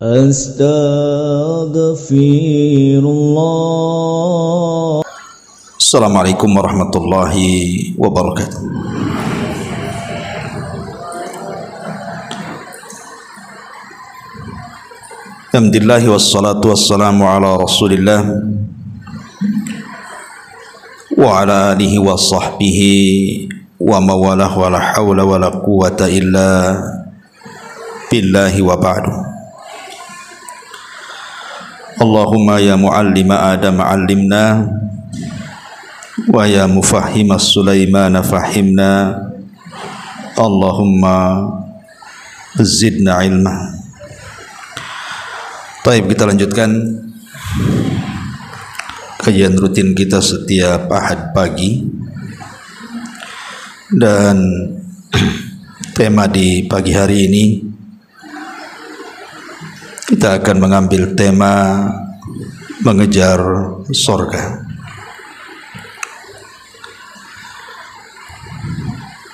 Astaghfirullah. Assalamualaikum warahmatullahi wabarakatuh. Alhamdulillah wassalatu wassalamu ala Rasulillah wa ala alihi wa sahbihi wa mawalah wa la hawla wa la quwata illa billahi wa ba'du. Allahumma ya muallima Adam allimna wa ya mufahhima Sulaiman fahimna. Allahumma zidna ilma. Baik, kita lanjutkan kajian rutin kita setiap Ahad pagi, dan tema di pagi hari ini kita akan mengambil tema mengejar sorga.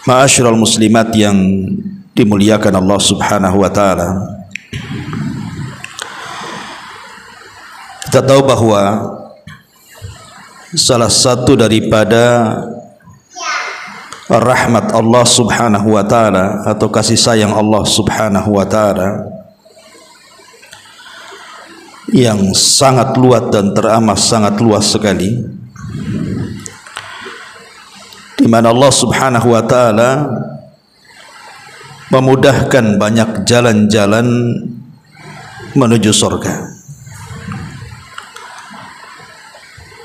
Ma'asyiral muslimat yang dimuliakan Allah Subhanahu wa taala, kita tahu bahwa salah satu daripada rahmat Allah Subhanahu wa taala atau kasih sayang Allah Subhanahu wa taala yang sangat luas dan teramat sangat luas sekali, di mana Allah Subhanahu wa taala memudahkan banyak jalan-jalan menuju surga.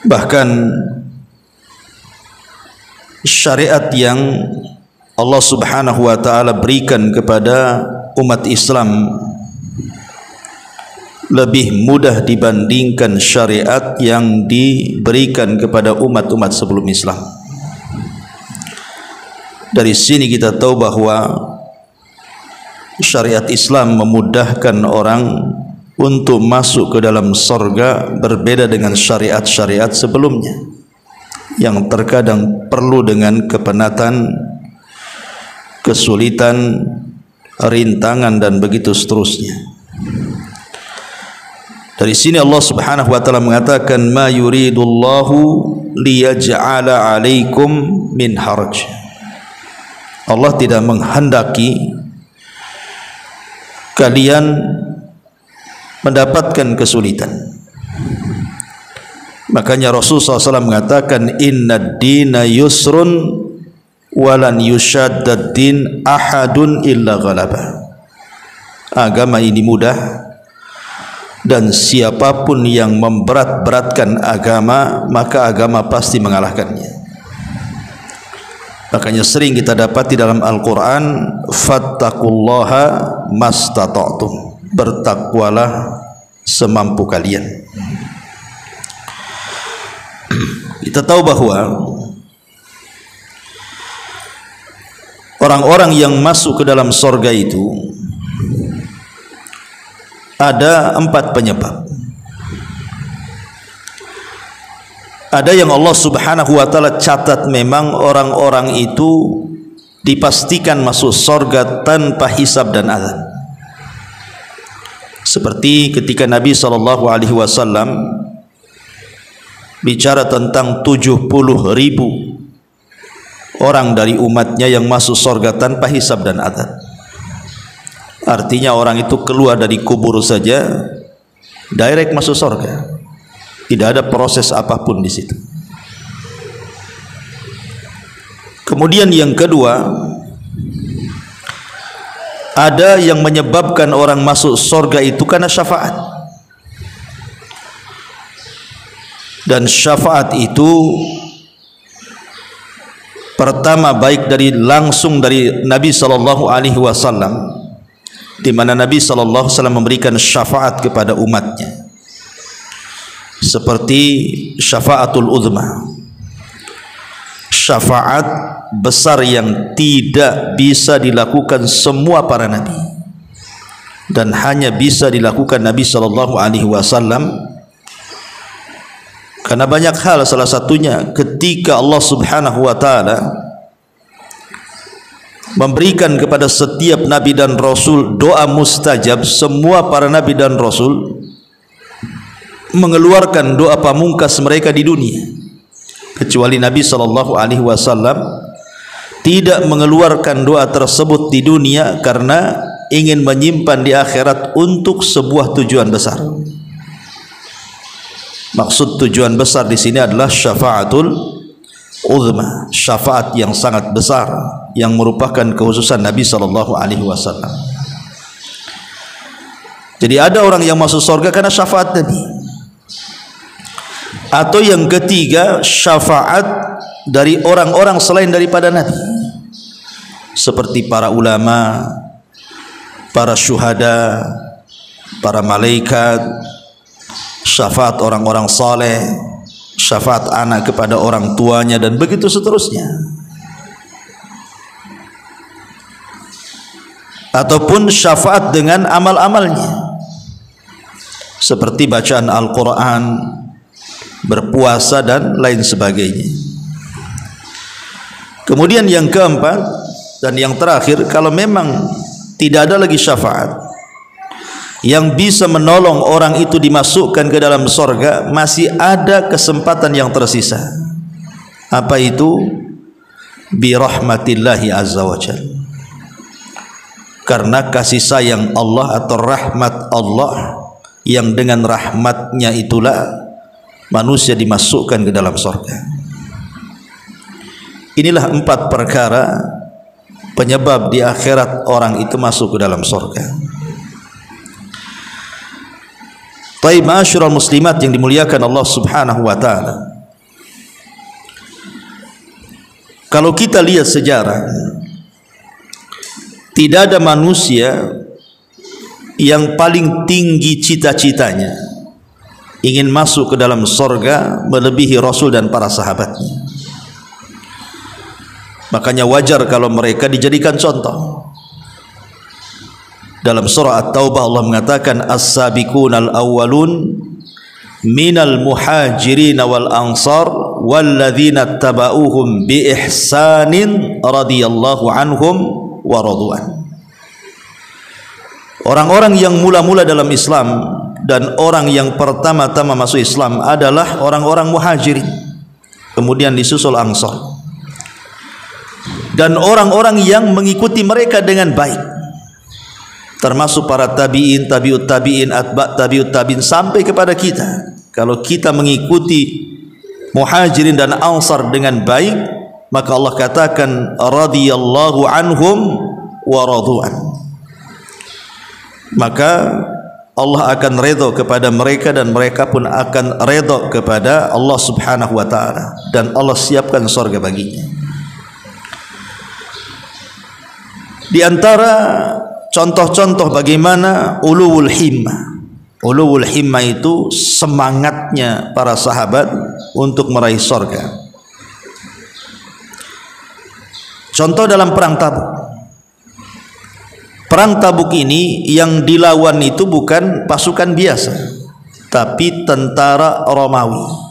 Bahkan syariat yang Allah Subhanahu wa taala berikan kepada umat Islam lebih mudah dibandingkan syariat yang diberikan kepada umat-umat sebelum Islam. Dari sini kita tahu bahwa syariat Islam memudahkan orang untuk masuk ke dalam surga, berbeda dengan syariat-syariat sebelumnya yang terkadang perlu dengan kepenatan, kesulitan, rintangan dan begitu seterusnya. Dari sini Allah Subhanahu wa taala mengatakan, ma yuridullahu liyaj'ala 'alaikum min haraj. Allah tidak menghendaki kalian mendapatkan kesulitan. Makanya Rasulullah SAW mengatakan, innad dina yusrun walan yushaddad din ahadun illa ghalaba. Agama ini mudah, dan siapapun yang memberat-beratkan agama, maka agama pasti mengalahkannya. Makanya sering kita dapat di dalam Al-Quran, fattaqullaha mastata'tum, bertakwalah semampu kalian. Kita tahu bahwa orang-orang yang masuk ke dalam surga itu ada 4 penyebab. Ada yang Allah Subhanahu wa taala catat memang orang-orang itu dipastikan masuk surga tanpa hisab dan azab. Seperti ketika Nabi SAW bicara tentang 70.000 orang dari umatnya yang masuk surga tanpa hisab dan azab. Artinya orang itu keluar dari kubur saja direct masuk surga, tidak ada proses apapun di situ. Kemudian yang kedua, ada yang menyebabkan orang masuk surga itu karena syafaat. Dan syafaat itu pertama baik dari langsung dari Nabi SAW, di mana Nabi SAW memberikan syafaat kepada umatnya, seperti syafaatul uzma, syafaat besar yang tidak bisa dilakukan semua para nabi dan hanya bisa dilakukan Nabi SAW karena banyak hal. Salah satunya ketika Allah Subhanahu wa taala memberikan kepada setiap nabi dan rasul doa mustajab. Semua para nabi dan rasul mengeluarkan doa pamungkas mereka di dunia, kecuali Nabi SAW tidak mengeluarkan doa tersebut di dunia karena ingin menyimpan di akhirat untuk sebuah tujuan besar. Maksud tujuan besar di sini adalah syafaatul uzma, syafaat yang sangat besar yang merupakan kekhususan Nabi SAW. Jadi ada orang yang masuk surga karena syafaat Nabi. Atau yang ketiga, syafaat dari orang-orang selain daripada Nabi, seperti para ulama, para syuhada, para malaikat, syafaat orang-orang saleh, syafaat anak kepada orang tuanya, dan begitu seterusnya. Ataupun syafaat dengan amal-amalnya, seperti bacaan Al-Quran, berpuasa, dan lain sebagainya. Kemudian yang keempat dan yang terakhir, kalau memang tidak ada lagi syafaat yang bisa menolong orang itu dimasukkan ke dalam sorga, masih ada kesempatan yang tersisa. Apa itu? Bi rahmatillahi azza wa jalla. Karena kasih sayang Allah atau rahmat Allah, yang dengan rahmatnya itulah manusia dimasukkan ke dalam surga. Inilah 4 perkara penyebab di akhirat orang itu masuk ke dalam surga. Taib, ma'asyiral muslimat yang dimuliakan Allah Subhanahu wa taala. Kalau kita lihat sejarah, tidak ada manusia yang paling tinggi cita-citanya ingin masuk ke dalam surga melebihi Rasul dan para sahabatnya. Makanya wajar kalau mereka dijadikan contoh. Dalam surah At-Taubah Allah mengatakan, as-sabiqunal awwalun minal muhajirin wal ansar walladzina tabauhum bi ihsanin radhiyallahu anhum wa radwan. Orang-orang yang mula-mula dalam Islam dan orang yang pertama-tama masuk Islam adalah orang-orang muhajirin, kemudian disusul ansar, dan orang-orang yang mengikuti mereka dengan baik, termasuk para tabi'in, tabi'ut tabi'in, atba' tabi'ut tabi'in, sampai kepada kita. Kalau kita mengikuti muhajirin dan ansar dengan baik, maka Allah katakan radhiyallahu anhum wa radwan. Maka Allah akan redha kepada mereka dan mereka pun akan redha kepada Allah Subhanahu wa taala, dan Allah siapkan surga baginya. Di antara contoh-contoh bagaimana ulul himmah. Ulul himmah itu semangatnya para sahabat untuk meraih surga. Contoh dalam perang Tabuk. Perang Tabuk ini yang dilawan itu bukan pasukan biasa, tapi tentara Romawi.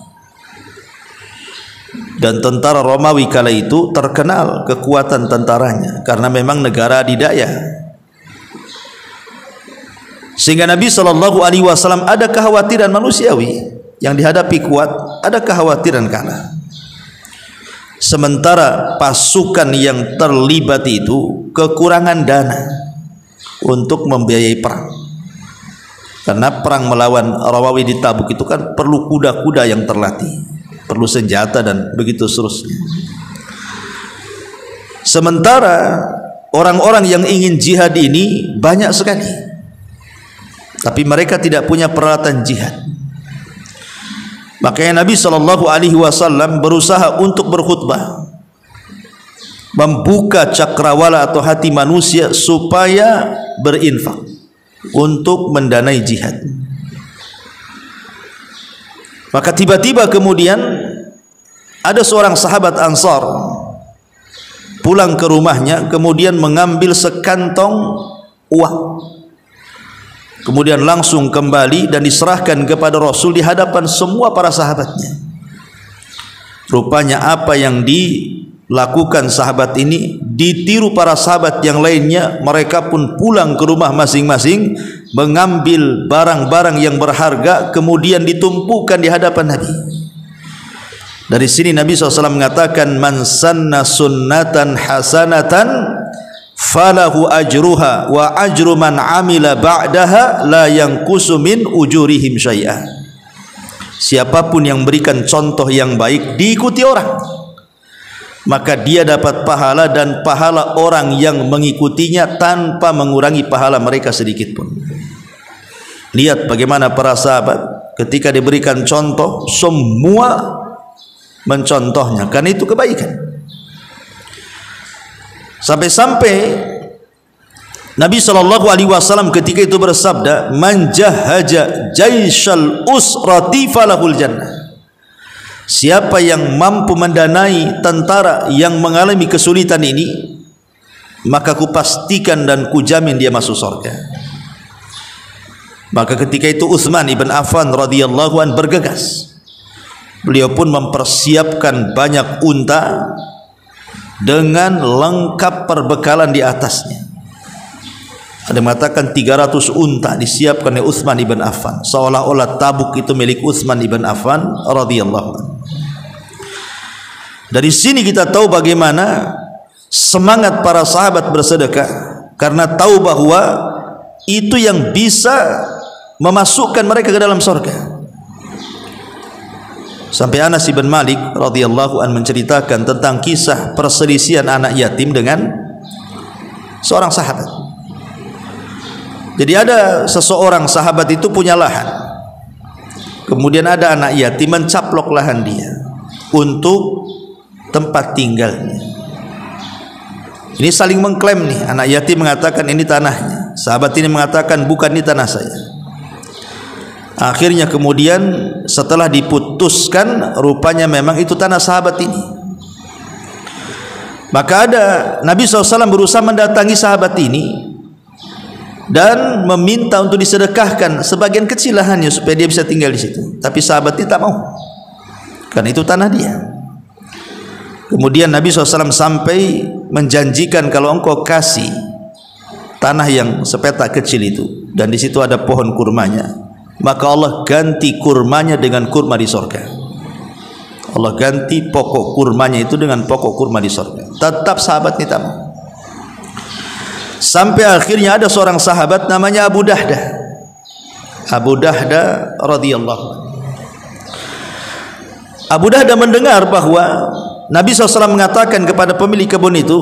Dan tentara Romawi kala itu terkenal kekuatan tentaranya karena memang negara adidaya. Sehingga Nabi SAW ada kekhawatiran manusiawi yang dihadapi kuat, ada kekhawatiran kalah. Sementara pasukan yang terlibat itu kekurangan dana untuk membiayai perang, karena perang melawan Romawi di Tabuk itu kan perlu kuda-kuda yang terlatih, perlu senjata dan begitu seterusnya. Sementara orang-orang yang ingin jihad ini banyak sekali, tapi mereka tidak punya peralatan jihad. Makanya Nabi SAW berusaha untuk berkhutbah, membuka cakrawala atau hati manusia supaya berinfak untuk mendanai jihad. Maka tiba-tiba kemudian ada seorang sahabat Ansar pulang ke rumahnya, kemudian mengambil sekantong uang, kemudian langsung kembali dan diserahkan kepada Rasul di hadapan semua para sahabatnya. Rupanya apa yang dilakukan sahabat ini ditiru para sahabat yang lainnya, mereka pun pulang ke rumah masing-masing, mengambil barang-barang yang berharga, kemudian ditumpukan di hadapan Nabi. Dari sini Nabi SAW mengatakan, man sanna sunnatan hasanatan falahu ajruha wa ajru man amila ba'daha la yanqusu min ujurihim syai'ah. Siapapun yang berikan contoh yang baik diikuti orang, maka dia dapat pahala dan pahala orang yang mengikutinya tanpa mengurangi pahala mereka sedikit pun. Lihat bagaimana para sahabat ketika diberikan contoh, semua mencontohnya, karena itu kebaikan. Sampai-sampai Nabi SAW ketika itu bersabda, man jahaja jaishal usrati falahul jannah. Siapa yang mampu mendanai tentara yang mengalami kesulitan ini, maka kupastikan dan kujamin dia masuk surga. Maka ketika itu Utsman ibn Affan radhiyallahu an bergegas. Beliau pun mempersiapkan banyak unta dengan lengkap perbekalan di atasnya. Ada mengatakan 300 unta disiapkan oleh Utsman ibn Affan, seolah-olah Tabuk itu milik Utsman ibn Affan radhiyallahu anhu. Dari sini kita tahu bagaimana semangat para sahabat bersedekah, karena tahu bahwa itu yang bisa memasukkan mereka ke dalam surga. Sampai Anas bin Malik radhiyallahu an menceritakan tentang kisah perselisihan anak yatim dengan seorang sahabat. Jadi ada seseorang sahabat itu punya lahan, kemudian ada anak yatim mencaplok lahan dia untuk tempat tinggalnya. Ini saling mengklaim nih, anak yatim mengatakan ini tanahnya, sahabat ini mengatakan bukan, ini tanah saya. Akhirnya kemudian setelah diputuskan, rupanya memang itu tanah sahabat ini. Maka ada Nabi SAW berusaha mendatangi sahabat ini dan meminta untuk disedekahkan sebagian kecil lahannya supaya dia bisa tinggal di situ. Tapi sahabat ini tak mau, karena itu tanah dia. Kemudian Nabi SAW sampai menjanjikan, kalau engkau kasih tanah yang sepetak kecil itu dan di situ ada pohon kurmanya, maka Allah ganti kurmanya dengan kurma di surga. Allah ganti pokok kurmanya itu dengan pokok kurma di surga. Tetap sahabat ini tak mau. Sampai akhirnya ada seorang sahabat namanya Abu Dahda. Abu Dahda radhiyallahu anhu. Abu Dahda mendengar bahwa Nabi SAW mengatakan kepada pemilik kebun itu,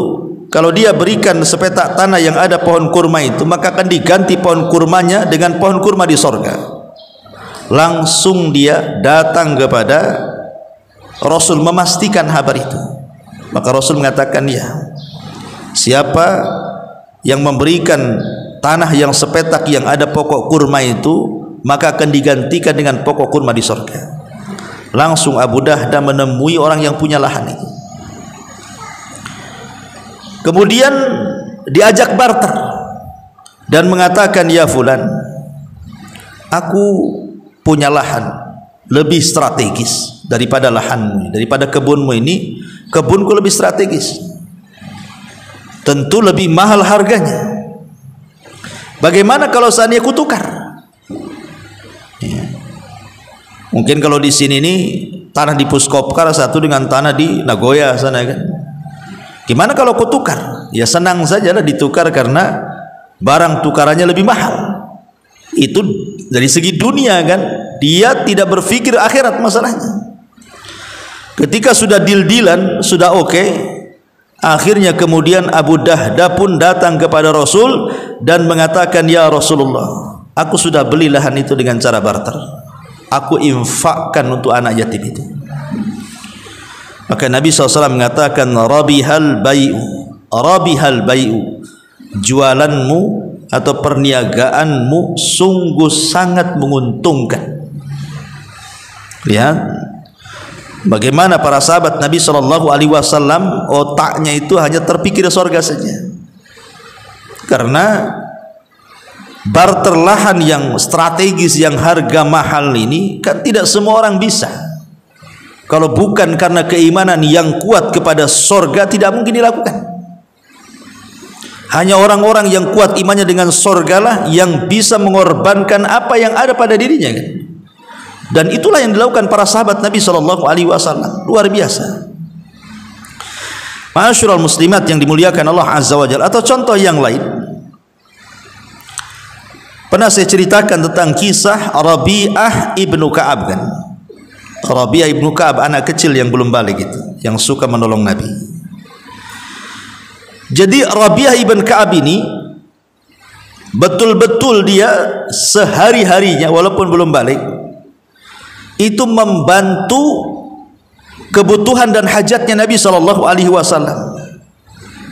kalau dia berikan sepetak tanah yang ada pohon kurma itu, maka akan diganti pohon kurmanya dengan pohon kurma di surga. Langsung dia datang kepada Rasul memastikan kabar itu. Maka Rasul mengatakan, ya, siapa yang memberikan tanah yang sepetak yang ada pokok kurma itu, maka akan digantikan dengan pokok kurma di surga. Langsung Abu Dahda menemui orang yang punya lahan itu, kemudian diajak barter dan mengatakan, ya fulan, aku punya lahan lebih strategis daripada lahanmu, daripada kebunmu ini. Kebunku lebih strategis, tentu lebih mahal harganya. Bagaimana kalau seandainya ku tukar? Ya. Mungkin kalau di sini nih tanah di Puskopkar satu dengan tanah di Nagoya sana kan. Gimana kalau ku tukar? Ya senang sajalah ditukar, karena barang tukarannya lebih mahal. Itu dari segi dunia kan, dia tidak berpikir akhirat masalahnya. Ketika sudah deal-dealan, sudah oke, akhirnya kemudian Abu Dahda pun datang kepada Rasul dan mengatakan, ya Rasulullah, aku sudah beli lahan itu dengan cara barter, aku infakkan untuk anak yatim itu. Maka Nabi SAW mengatakan, rabihal bai'u, rabihal bai'u, jualanmu atau perniagaanmu sungguh sangat menguntungkan. Lihat bagaimana para sahabat Nabi SAW otaknya itu hanya terpikir surga saja, karena barter lahan yang strategis yang harga mahal ini kan tidak semua orang bisa. Kalau bukan karena keimanan yang kuat kepada surga, tidak mungkin dilakukan. Hanya orang-orang yang kuat imannya dengan sorgalah yang bisa mengorbankan apa yang ada pada dirinya kan? Dan itulah yang dilakukan para sahabat Nabi SAW. Luar biasa. Ma'asyiral muslimat yang dimuliakan Allah Azza wa Jalla. Atau contoh yang lain, pernah saya ceritakan tentang kisah Rabi'ah ibnu Ka'ab kan? Rabi'ah ibnu Ka'ab, anak kecil yang belum balik itu, yang suka menolong Nabi. Jadi Rabi'ah ibn Ka'ab ini betul-betul dia sehari-harinya walaupun belum balik itu membantu kebutuhan dan hajatnya Nabi SAW,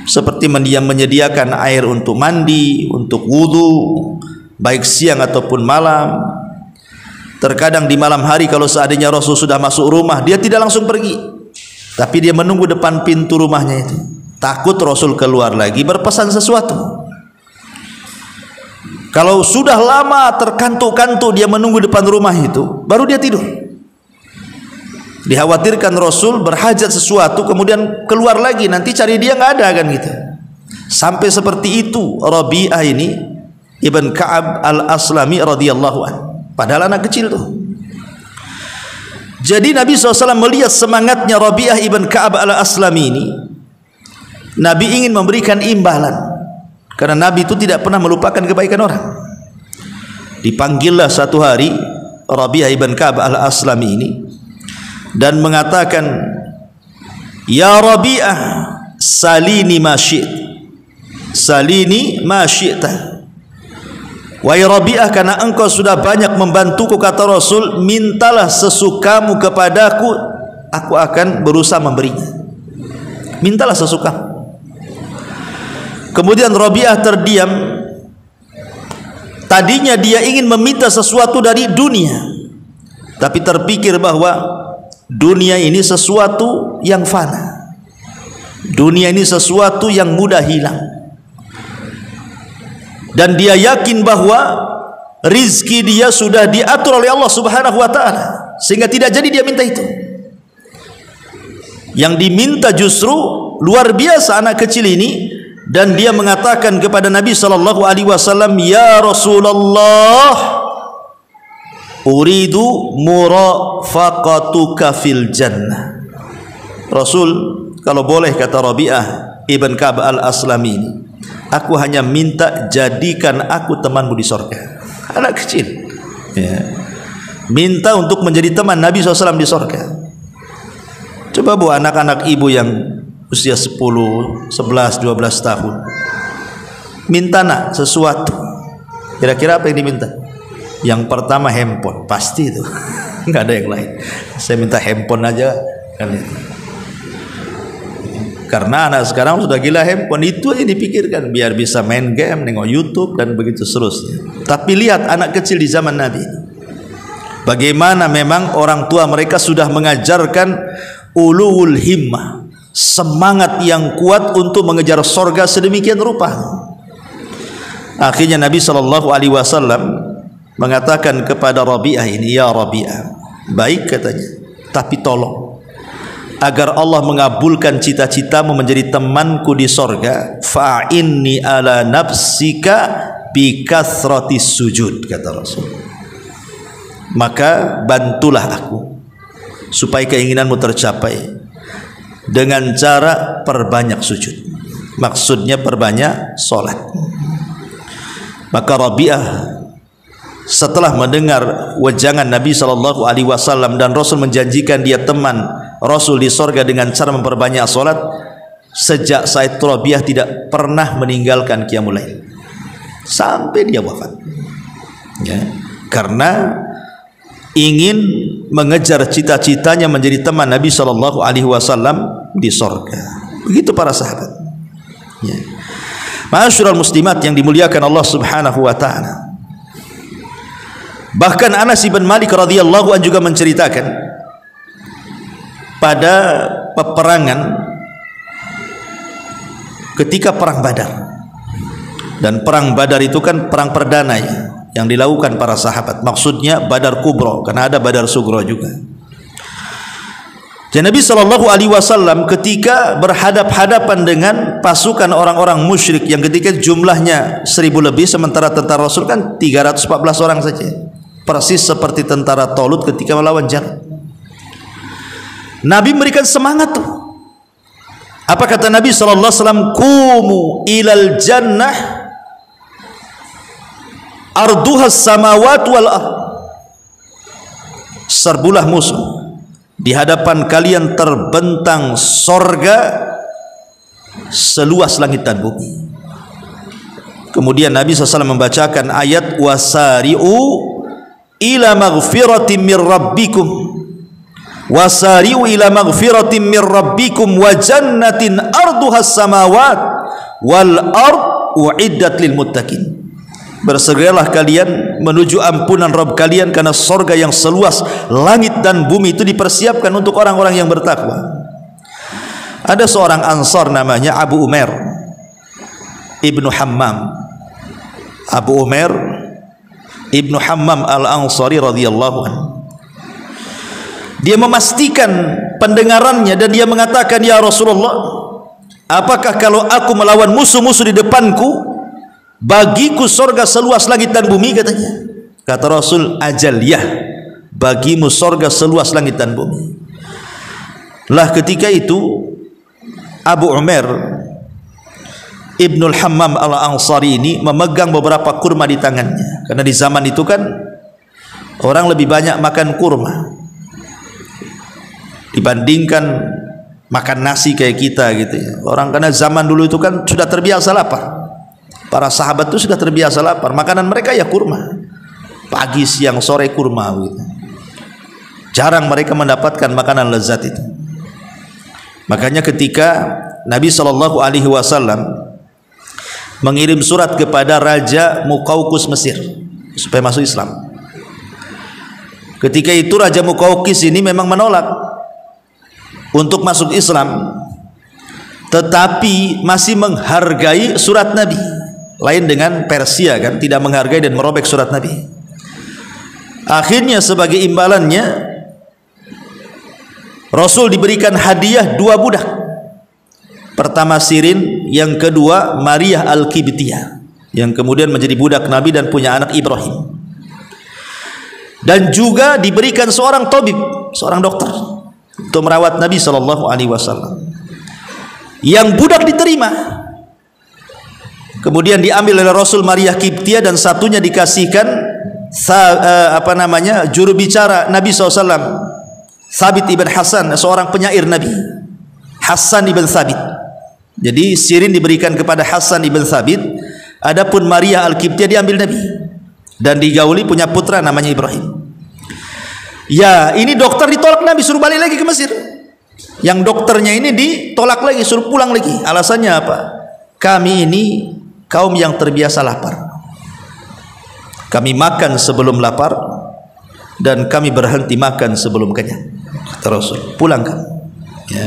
seperti menyediakan air untuk mandi, untuk wudu, baik siang ataupun malam. Terkadang di malam hari kalau seandainya Rasul sudah masuk rumah, dia tidak langsung pergi, tapi dia menunggu depan pintu rumahnya itu, takut Rasul keluar lagi berpesan sesuatu. Kalau sudah lama terkantuk-kantuk dia menunggu depan rumah itu, baru dia tidur. Dikhawatirkan Rasul berhajat sesuatu kemudian keluar lagi, nanti cari dia nggak ada kan gitu. Sampai seperti itu Rabi'ah ini Ibn Ka'ab al-Aslami radhiyallahu anhu, padahal anak kecil tuh. Jadi Nabi SAW melihat semangatnya Rabi'ah Ibn Ka'ab al-Aslami ini, Nabi ingin memberikan imbalan, karena Nabi itu tidak pernah melupakan kebaikan orang. Dipanggillah satu hari Rabi'ah Ibn Ka'ab al-Aslami ini dan mengatakan, "Ya Rabi'ah, salini ma syi'ta, salini ma syi'ta." Wahai Rabi'ah, karena engkau sudah banyak membantuku, kata Rasul, mintalah sesukamu kepadaku, aku akan berusaha memberinya. Mintalah sesukamu. Kemudian Rabi'ah terdiam. Tadinya dia ingin meminta sesuatu dari dunia, tapi terpikir bahwa dunia ini sesuatu yang fana, dunia ini sesuatu yang mudah hilang, dan dia yakin bahwa rizki dia sudah diatur oleh Allah Subhanahu wa ta'ala, sehingga tidak jadi dia minta itu. Yang diminta justru luar biasa anak kecil ini, dan dia mengatakan kepada Nabi SAW, "Ya Rasulullah, uridu murafaqatuka fil jannah." Rasul, kalau boleh, kata Rabi'ah Ibn Ka'ab al-Aslami ini, aku hanya minta jadikan aku temanmu di sorga. Anak kecil ya, minta untuk menjadi teman Nabi SAW di sorga. Coba bu, anak-anak ibu yang usia 10, 11, 12 tahun minta nak sesuatu, kira-kira apa yang diminta? Yang pertama handphone, pasti itu. Nggak ada yang lain. Saya minta handphone aja kan itu. Karena anak sekarang sudah gila handphone, itu yang dipikirkan, biar bisa main game, nengok YouTube dan begitu seterusnya. Tapi lihat anak kecil di zaman Nabi, bagaimana memang orang tua mereka sudah mengajarkan ulul himmah, semangat yang kuat untuk mengejar sorga sedemikian rupa. Akhirnya Nabi SAW mengatakan kepada Rabi'ah ini, "Ya Rabi'ah, baik," katanya, "tapi tolong agar Allah mengabulkan cita-citamu menjadi temanku di sorga, fa'inni ala nafsika bi kathrati sujud," kata Rasul. Maka bantulah aku supaya keinginanmu tercapai dengan cara perbanyak sujud. Maksudnya perbanyak solat. Maka Rabi'ah setelah mendengar wejangan Nabi SAW dan Rasul menjanjikan dia teman Rasul di sorga dengan cara memperbanyak solat, sejak saat itu Rabi'ah tidak pernah meninggalkan qiyamul lail sampai dia wafat ya, karena ingin mengejar cita-citanya menjadi teman Nabi SAW di sorga. Begitu para sahabat ya. Ma'asyiral muslimat yang dimuliakan Allah Subhanahu wa ta'ala. Bahkan Anas bin Malik radhiyallahu anhu juga menceritakan pada peperangan ketika perang Badar. Dan perang Badar itu kan perang perdana ya, yang dilakukan para sahabat. Maksudnya Badar Kubro, karena ada Badar Sugro juga. Dan Nabi SAW ketika berhadap-hadapan dengan pasukan orang-orang musyrik yang ketika jumlahnya 1000 lebih, sementara tentara Rasul kan 314 orang saja, persis seperti tentara Talut ketika melawan Jalut. Nabi memberikan semangat tuh. Apa kata Nabi SAW? Qumu ilal jannah arduhas samawat wal ard. Serbulah musuh, di hadapan kalian terbentang sorga seluas langit dan bumi. Kemudian Nabi SAW membacakan ayat wasari'u ila maghfiratin mir rabbikum, wasari'u ila maghfiratin mir rabbikum wa jannatin arduhas samawat wal ard uiddat lil muttaqin. Bersegeralah kalian menuju ampunan Rabb kalian, karena sorga yang seluas langit dan bumi itu dipersiapkan untuk orang-orang yang bertakwa. Ada seorang Ansar namanya Abu Umair Ibnu Hammam. Abu Umair Ibnu Hammam Al-Ansari radhiyallahu anhu. Dia memastikan pendengarannya dan dia mengatakan, ya Rasulullah, apakah kalau aku melawan musuh-musuh di depanku, bagiku sorga seluas langit dan bumi? Katanya. Kata Rasul, ajal ya, bagimu sorga seluas langit dan bumi. Lah ketika itu Abu Umair Ibnul Hammam Al-Ansari ini memegang beberapa kurma di tangannya, karena di zaman itu kan orang lebih banyak makan kurma dibandingkan makan nasi kayak kita gitu ya. Orang karena zaman dulu itu kan sudah terbiasa lapar. Para sahabat itu sudah terbiasa lapar, makanan mereka ya kurma, pagi siang sore kurma gitu. Jarang mereka mendapatkan makanan lezat itu. Makanya ketika Nabi SAW mengirim surat kepada Raja Muqawqis Mesir supaya masuk Islam, ketika itu Raja Muqawqis ini memang menolak untuk masuk Islam, tetapi masih menghargai surat Nabi. Lain dengan Persia kan, tidak menghargai dan merobek surat Nabi. Akhirnya sebagai imbalannya Rasul diberikan hadiah 2 budak. Pertama Sirin, yang kedua Maria Al-Qibtiyah, yang kemudian menjadi budak Nabi dan punya anak Ibrahim. Dan juga diberikan seorang tabib, seorang dokter untuk merawat Nabi SAW. Yang budak diterima. Kemudian diambil oleh Rasul Maria Qibtiyah, dan satunya dikasihkan juru bicara Nabi SAW, Thabit ibn Hasan, seorang penyair Nabi, Hasan ibn Thabit. Jadi Sirin diberikan kepada Hasan ibn Thabit, adapun Maria Al-Qibtiyah diambil Nabi dan digauli, punya putra namanya Ibrahim. Ya, ini dokter ditolak Nabi, suruh balik lagi ke Mesir. Yang dokternya ini ditolak lagi, suruh pulang lagi. Alasannya apa? Kami ini kaum yang terbiasa lapar, kami makan sebelum lapar dan kami berhenti makan sebelum kenyang. Kata Rasul, pulang kan ya.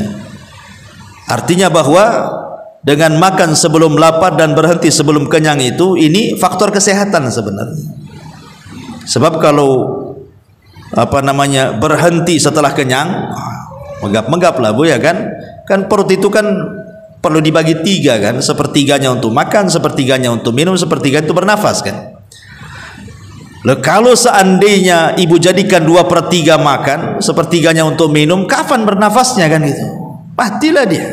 Artinya bahwa dengan makan sebelum lapar dan berhenti sebelum kenyang itu, ini faktor kesehatan sebenarnya. Sebab kalau berhenti setelah kenyang, menggap-menggap lah Bu ya kan. Kan perut itu kan perlu dibagi 3 kan, sepertiganya untuk makan, sepertiganya untuk minum, sepertiganya untuk bernafas kan. Loh, kalau seandainya ibu jadikan 2/3 makan, sepertiganya untuk minum, kapan bernafasnya kan gitu? Matilah dia.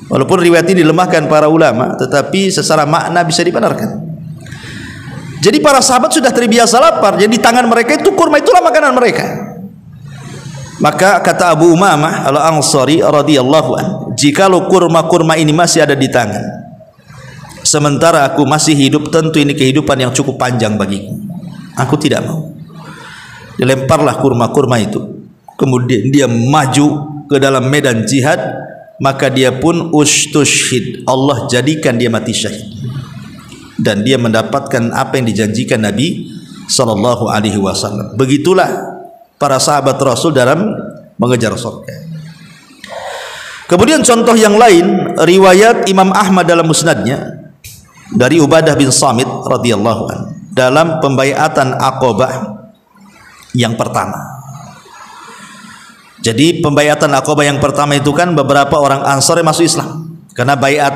Walaupun riwayat ini dilemahkan para ulama, tetapi secara makna bisa dibenarkan. Jadi para sahabat sudah terbiasa lapar, jadi di tangan mereka itu kurma, itulah makanan mereka. Maka kata Abu Umamah Al-Ansari radhiyallahu anhu, jikalau kurma-kurma ini masih ada di tangan sementara aku masih hidup, tentu ini kehidupan yang cukup panjang bagiku. Aku tidak mau. Dilemparlah kurma-kurma itu. Kemudian dia maju ke dalam medan jihad, maka dia pun ustushhid, Allah jadikan dia mati syahid. Dan dia mendapatkan apa yang dijanjikan Nabi SAW. Begitulah para sahabat Rasul dalam mengejar surga. Kemudian contoh yang lain, riwayat Imam Ahmad dalam musnadnya dari Ubadah bin Samit radhiyallahu anhu dalam pembaiatan Aqabah yang pertama. Jadi pembaiatan Aqabah yang pertama itu kan beberapa orang Ansor yang masuk Islam. Karena baiat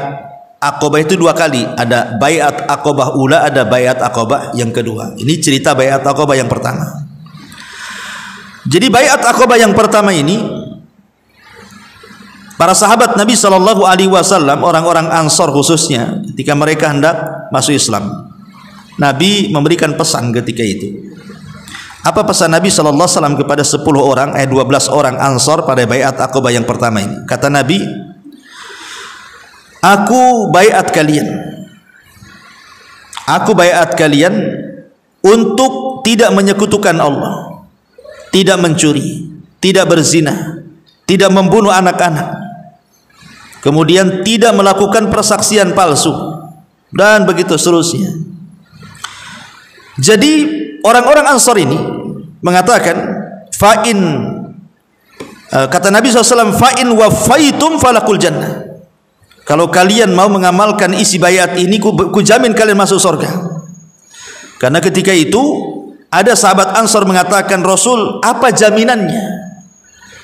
Aqabah itu dua kali, ada baiat Aqabah ula, ada baiat Aqabah yang kedua. Ini cerita baiat Aqabah yang pertama. Jadi baiat Aqabah yang pertama ini, para sahabat Nabi Shallallahu Alaihi Wasallam, orang-orang Ansor khususnya, ketika mereka hendak masuk Islam, Nabi memberikan pesan ketika itu. Apa pesan Nabi Shallallahu Alaihi Wasallam kepada 10 orang, 12 orang Ansor pada baiat Aqabah yang pertama ini? Kata Nabi, aku baiat kalian untuk tidak menyekutukan Allah, tidak mencuri, tidak berzina, tidak membunuh anak-anak, kemudian tidak melakukan persaksian palsu, dan begitu seterusnya. Jadi orang-orang Ansor ini mengatakan, kata Nabi SAW, fa'in wafaitum falakul jannah. Kalau kalian mau mengamalkan isi bayat ini, ku jamin kalian masuk surga. Karena ketika itu ada sahabat Ansor mengatakan, Rasul, apa jaminannya?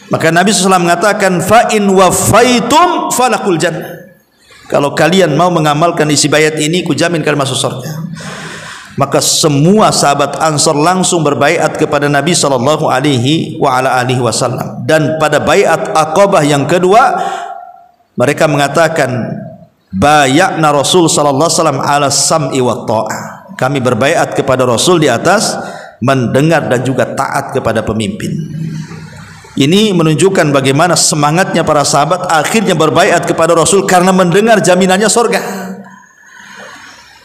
Maka Nabi SAW mengatakan, fa'in wafaitum falakul jannah. Kalau kalian mau mengamalkan isi bayat ini, ku jamin kalian masuk surga. Maka semua sahabat Ansor langsung berbaiat kepada Nabi Shallallahu Alaihi Wasallam. Dan pada baiat Aqabah yang kedua, mereka mengatakan, bayatna Rasul Sallallahu Alaihi Wasallam ala sam'i wa ta'ah. Kami berbaiat kepada Rasul di atas mendengar dan juga taat kepada pemimpin. Ini menunjukkan bagaimana semangatnya para sahabat akhirnya berbaiat kepada Rasul karena mendengar jaminannya surga.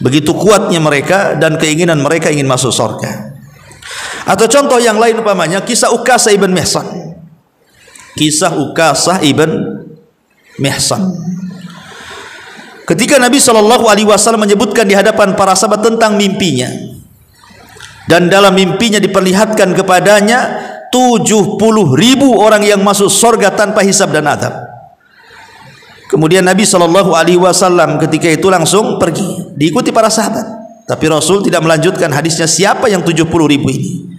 Begitu kuatnya mereka dan keinginan mereka ingin masuk surga. Atau contoh yang lain umpamanya kisah Ukasah ibn Mihsan. Kisah Ukasah ibn Mihsan. Ketika Nabi Shallallahu Alaihi Wasallam menyebutkan di hadapan para sahabat tentang mimpinya, dan dalam mimpinya diperlihatkan kepadanya 70.000 orang yang masuk surga tanpa hisab dan adab. Kemudian Nabi Shallallahu Alaihi Wasallam ketika itu langsung pergi, diikuti para sahabat. Tapi Rasul tidak melanjutkan hadisnya siapa yang 70.000 ini.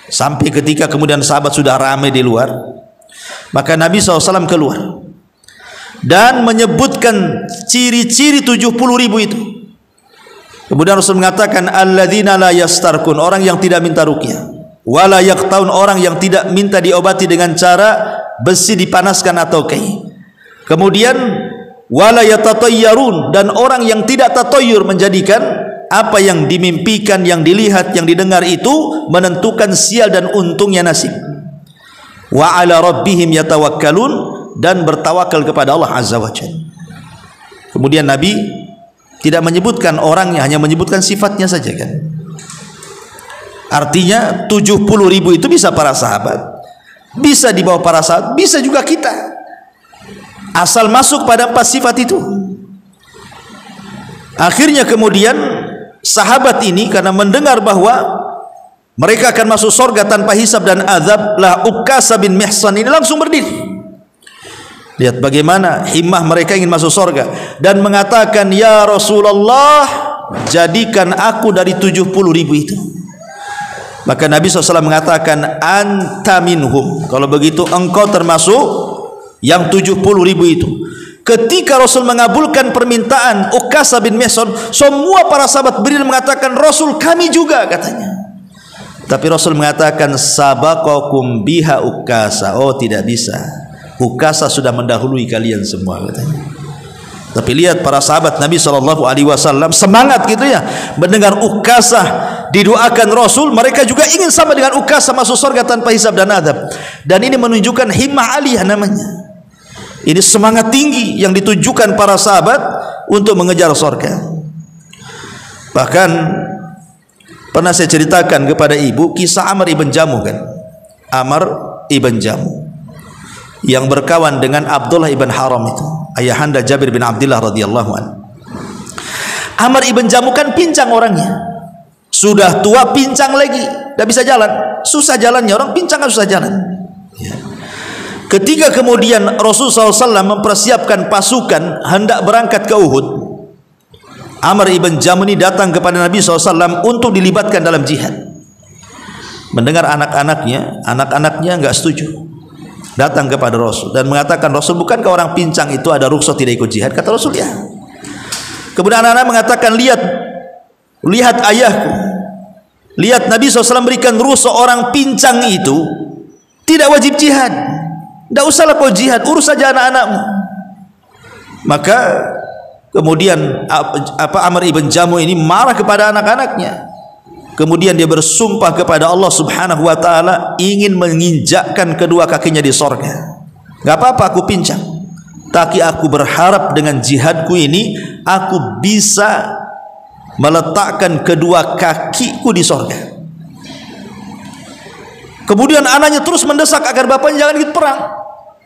Sampai ketika kemudian sahabat sudah ramai di luar, maka Nabi SAW keluar dan menyebutkan ciri-ciri 70.000 itu. Kemudian Rasul mengatakan, alladzina la yastarkun, orang yang tidak minta ruqyah, wala yaqtaun, orang yang tidak minta diobati dengan cara besi dipanaskan atau kai. Kemudian wala yatatayyarun, dan orang yang tidak tatayyur, menjadikan apa yang dimimpikan, yang dilihat, yang didengar itu menentukan sial dan untungnya nasib. Wa ala rabbihim yatawakkalun, dan bertawakal kepada Allah Azza wa Jalla. Kemudian Nabi tidak menyebutkan orangnya, hanya menyebutkan sifatnya saja kan. Artinya 70.000 itu bisa para sahabat, bisa di bawah para sahabat, bisa juga kita, asal masuk pada 4 sifat itu. Akhirnya kemudian sahabat ini karena mendengar bahwa mereka akan masuk surga tanpa hisab dan azab, lah Ukasah bin Mihsan ini langsung berdiri. Lihat bagaimana himmah mereka ingin masuk surga, dan mengatakan, ya Rasulullah, jadikan aku dari 70.000 itu. Maka Nabi SAW mengatakan, anta minhum, kalau begitu engkau termasuk yang 70.000 itu. Ketika Rasul mengabulkan permintaan Ukasah bin Mihsan, semua para sahabat berdiri mengatakan, Rasul, kami juga, katanya. Tapi Rasul mengatakan, sabaqakum biha Ukasah, oh tidak bisa, Ukasah sudah mendahului kalian semua, katanya. Tapi lihat para sahabat Nabi Shallallahu Alaihi Wasallam semangat gitu ya, mendengar Ukasah didoakan Rasul, mereka juga ingin sama dengan Ukasah masuk surga tanpa hisab dan adab. Dan ini menunjukkan himmah aliyah namanya. Ini semangat tinggi yang ditujukan para sahabat untuk mengejar surga. Bahkan pernah saya ceritakan kepada ibu kisah Amr ibn Jamuh kan. Amr ibn Jamuh yang berkawan dengan Abdullah ibn Haram itu, ayahanda Jabir bin Abdullah radhiyallahu anhu. Amr ibn Jamuh kan pincang orangnya, sudah tua pincang lagi, tidak bisa jalan, susah jalannya, orang pincang kan susah jalan ya. Ketika kemudian Rasulullah SAW mempersiapkan pasukan hendak berangkat ke Uhud, Amr ibn Jamuh ini datang kepada Nabi SAW untuk dilibatkan dalam jihad. Mendengar anak-anaknya nggak setuju. datang kepada Rasul dan mengatakan, Rasul, bukankah orang pincang itu ada rukhsah tidak ikut jihad? Kata Rasul, ya. Kemudian anak-anak mengatakan, lihat ayahku, lihat Nabi SAW berikan rukhsah orang pincang itu tidak wajib jihad, tidak usahlah kau jihad, urus saja anak-anakmu. Maka kemudian Amr ibn Jamuh ini marah kepada anak-anaknya. Kemudian dia bersumpah kepada Allah Subhanahu wa taala ingin menginjakkan kedua kakinya di sorga. Gak apa-apa aku pincang, tapi aku berharap dengan jihadku ini aku bisa meletakkan kedua kakiku di sorga. Kemudian anaknya terus mendesak agar bapaknya jangan ikut perang,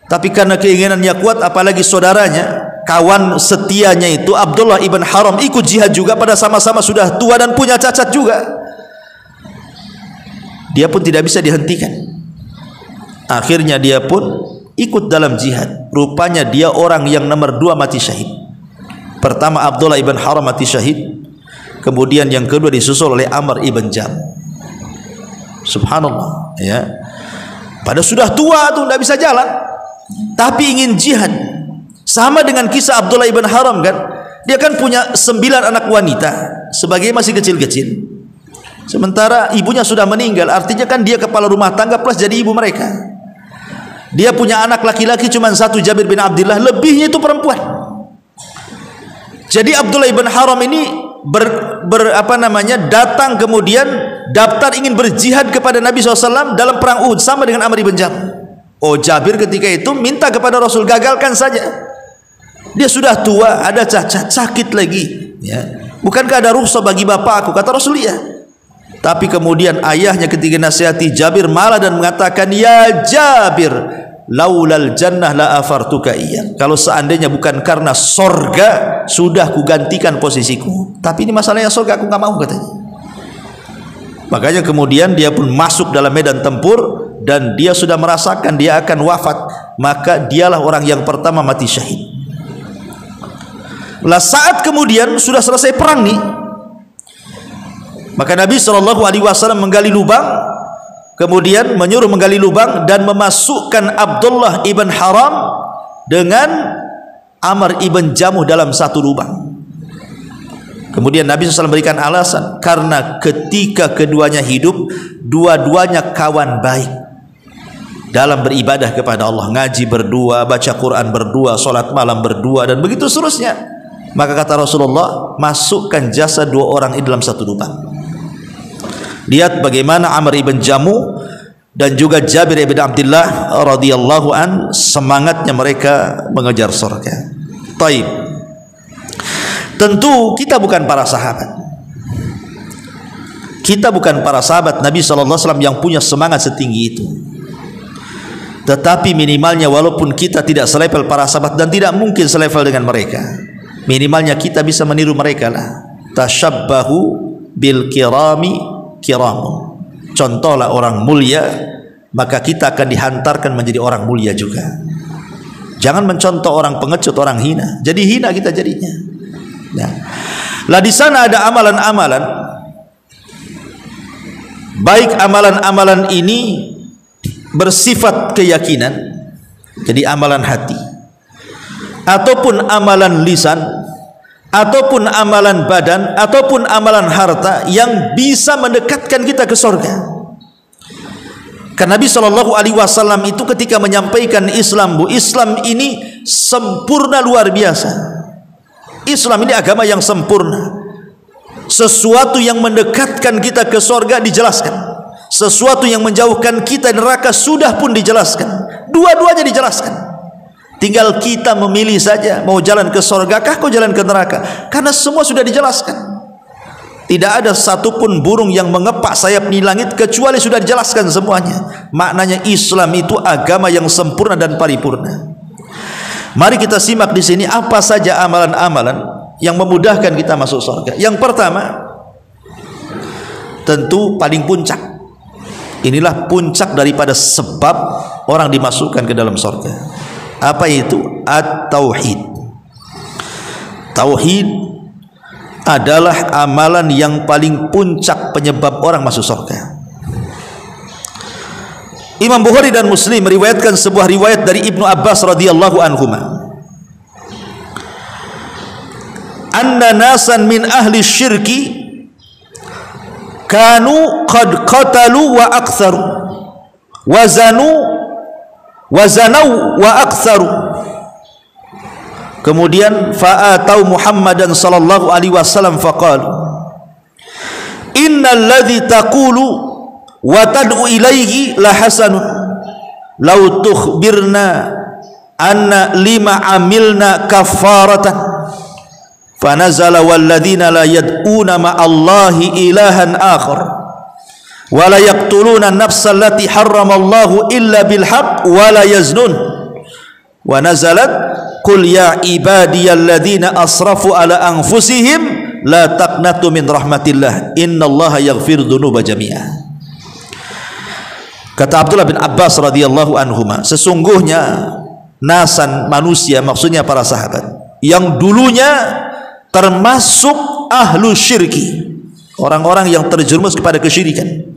tapi karena keinginannya kuat, apalagi saudaranya, kawan setianya itu Abdullah ibn Haram ikut jihad juga, pada sama-sama sudah tua dan punya cacat juga, dia pun tidak bisa dihentikan. Akhirnya dia pun ikut dalam jihad. Rupanya dia orang yang nomor 2 mati syahid. Pertama Abdullah ibn Haram mati syahid, kemudian yang kedua disusul oleh Amr ibn Jamuh. Subhanallah, ya. Pada sudah tua tuh tidak bisa jalan, tapi ingin jihad. Sama dengan kisah Abdullah ibn Haram kan, dia kan punya 9 anak wanita sebagai masih kecil-kecil. Sementara ibunya sudah meninggal, artinya kan dia kepala rumah tangga plus jadi ibu mereka. Dia punya anak laki-laki cuma 1, Jabir bin Abdullah, lebihnya itu perempuan. Jadi Abdullah ibn Haram ini datang kemudian daftar ingin berjihad kepada Nabi SAW dalam perang Uhud sama dengan Amr ibn Jamuh. Oh, Jabir ketika itu minta kepada Rasul, gagalkan saja. Dia sudah tua, ada cacat, sakit lagi, ya. Bukankah ada rukhsah bagi bapakku? Kata Rasul, ya. Tapi kemudian ayahnya ketika nasihati Jabir malah dan mengatakan, ya Jabir, laulal jannah la afartuka iya. Kalau seandainya bukan karena sorga, sudah kugantikan posisiku. Tapi ini masalahnya sorga, aku nggak mau, katanya. Makanya kemudian dia pun masuk dalam medan tempur dan dia sudah merasakan dia akan wafat. Maka dialah orang yang pertama mati syahid. Lah saat kemudian sudah selesai perang nih, maka Nabi SAW menggali lubang, kemudian menyuruh menggali lubang dan memasukkan Abdullah ibn Haram dengan Amr ibn Jamuh dalam satu lubang. Kemudian Nabi SAW berikan alasan, karena ketika keduanya hidup, dua-duanya kawan baik dalam beribadah kepada Allah, ngaji berdua, baca Quran berdua, sholat malam berdua, dan begitu seterusnya. Maka kata Rasulullah, masukkan jasad 2 orang ini dalam satu lubang. Lihat bagaimana Amr ibn Jamuh dan juga Jabir ibn Abdullah radhiyallahu an semangatnya mereka mengejar surga. Taib. Tentu kita bukan para sahabat. Kita bukan para sahabat Nabi SAW yang punya semangat setinggi itu. Tetapi minimalnya walaupun kita tidak selevel para sahabat dan tidak mungkin selevel dengan mereka, minimalnya kita bisa meniru mereka lah. Tashabbahu bil kirami kiramun. Contohlah orang mulia, maka kita akan dihantarkan menjadi orang mulia juga. Jangan mencontoh orang pengecut, orang hina. Jadi hina kita jadinya. Ya. Lah di sana ada amalan-amalan. Baik amalan-amalan ini bersifat keyakinan, jadi amalan hati, ataupun amalan lisan, ataupun amalan badan, ataupun amalan harta yang bisa mendekatkan kita ke surga. Karena Nabi SAW itu ketika menyampaikan Islam, Islam ini sempurna luar biasa. Islam ini agama yang sempurna. Sesuatu yang mendekatkan kita ke surga dijelaskan, sesuatu yang menjauhkan kita neraka sudah pun dijelaskan. Dua-duanya dijelaskan. Tinggal kita memilih saja, mau jalan ke surga kah, kau jalan ke neraka. Karena semua sudah dijelaskan. Tidak ada satupun burung yang mengepak sayap di langit kecuali sudah dijelaskan semuanya. Maknanya Islam itu agama yang sempurna dan paripurna. Mari kita simak di sini apa saja amalan-amalan yang memudahkan kita masuk surga. Yang pertama, tentu paling puncak. Inilah puncak daripada sebab orang dimasukkan ke dalam surga. Apa itu? At-tauhid. Tauhid adalah amalan yang paling puncak penyebab orang masuk surga. Imam Bukhari dan Muslim meriwayatkan sebuah riwayat dari Ibnu Abbas radhiyallahu anhuma, anna nasan min ahli syirki kanu qad qatalu wa aktsaru wa zanau wa aktsaru. Kemudian fa'atau Muhammadan sallallahu alaihi wasallam faqalu innal ladzi taqulu wa tad'u ilaihi la hasanun law tukhbirna anna lima amilna kafaratan. Fanazala walladzina la yad'una ma'allahi ilahan akhar wa la yaqtuluna an-nafsa allati harramallahu illa bil haqq wa la yaznun. Wa nazalat qul ya ibadiyalladzina asrafu ala anfusihim la taqnatu min rahmatillah innallaha yaghfiru dzunuba jami'a. Kata Abdullah bin Abbas radhiyallahu anhuma, sesungguhnya nasan manusia, maksudnya para sahabat yang dulunya termasuk ahlu syirki, orang-orang yang terjerumus kepada kesyirikan.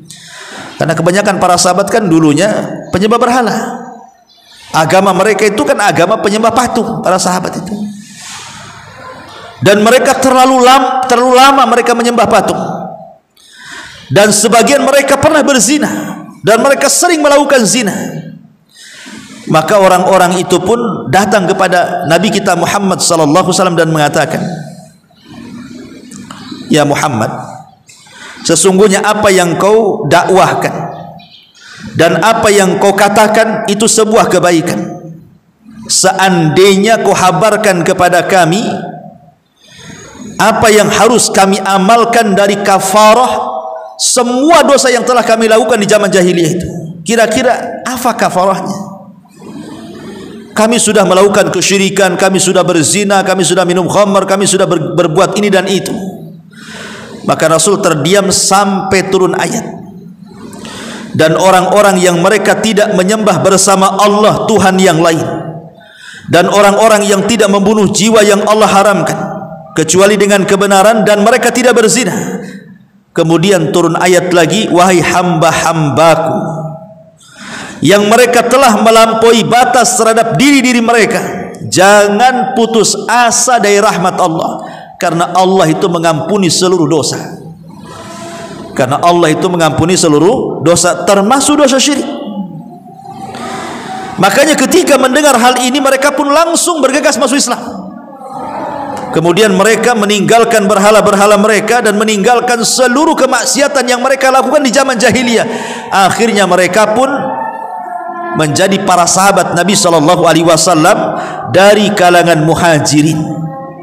Karena kebanyakan para sahabat kan dulunya penyembah berhala. Agama mereka itu kan agama penyembah patung, para sahabat itu. Dan mereka terlalu lama mereka menyembah patung. Dan sebagian mereka pernah berzina, dan mereka sering melakukan zina. Maka orang-orang itu pun datang kepada Nabi kita Muhammad sallallahu alaihi wasallam dan mengatakan, ya Muhammad, sesungguhnya apa yang kau dakwahkan dan apa yang kau katakan itu sebuah kebaikan. Seandainya kau habarkan kepada kami apa yang harus kami amalkan dari kafarah semua dosa yang telah kami lakukan di zaman jahiliyah itu, kira-kira apa kafarahnya? Kami sudah melakukan kesyirikan, kami sudah berzina, kami sudah minum khamar, kami sudah berbuat ini dan itu. Maka Rasul terdiam sampai turun ayat. Dan orang-orang yang mereka tidak menyembah bersama Allah Tuhan yang lain, dan orang-orang yang tidak membunuh jiwa yang Allah haramkan kecuali dengan kebenaran, dan mereka tidak berzina. Kemudian turun ayat lagi, wahai hamba-hambaku yang mereka telah melampaui batas terhadap diri-diri mereka, jangan putus asa dari rahmat Allah, karena Allah itu mengampuni seluruh dosa. Karena Allah itu mengampuni seluruh dosa, termasuk dosa syirik. Makanya ketika mendengar hal ini, mereka pun langsung bergegas masuk Islam. Kemudian mereka meninggalkan berhala-berhala mereka dan meninggalkan seluruh kemaksiatan yang mereka lakukan di zaman jahiliyah. Akhirnya mereka pun menjadi para sahabat Nabi sallallahu alaihi wasallam dari kalangan muhajirin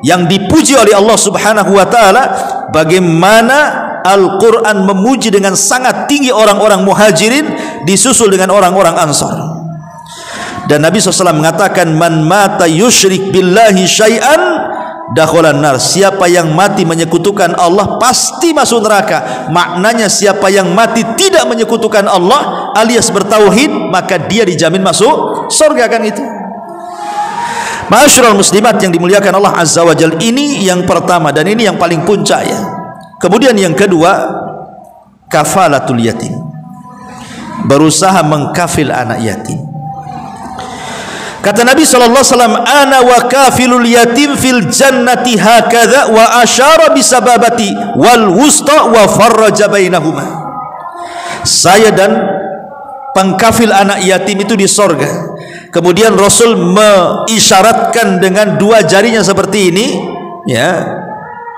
yang dipuji oleh Allah Subhanahu wa taala. Bagaimana Al-Quran memuji dengan sangat tinggi orang-orang muhajirin, disusul dengan orang-orang ansar. Dan Nabi SAW mengatakan, man mata yushrik billahi syai'an dakhalan nar. Siapa yang mati menyekutukan Allah pasti masuk neraka. Maknanya siapa yang mati tidak menyekutukan Allah alias bertauhid, maka dia dijamin masuk surga, kan itu. Ma'asyiral muslimat yang dimuliakan Allah Azza wa Jalla, ini yang pertama dan ini yang paling puncak ya. Kemudian yang kedua, kafalatul yatim, berusaha mengkafil anak yatim. Kata Nabi SAW, ana wa kafilul yatim fil jannati hakadha, wa asyara bisababati wal wusta wa farraja bainahuma. Saya dan pengkafil anak yatim itu di sorga. Kemudian Rasul mengisyaratkan dengan dua jarinya seperti ini, ya.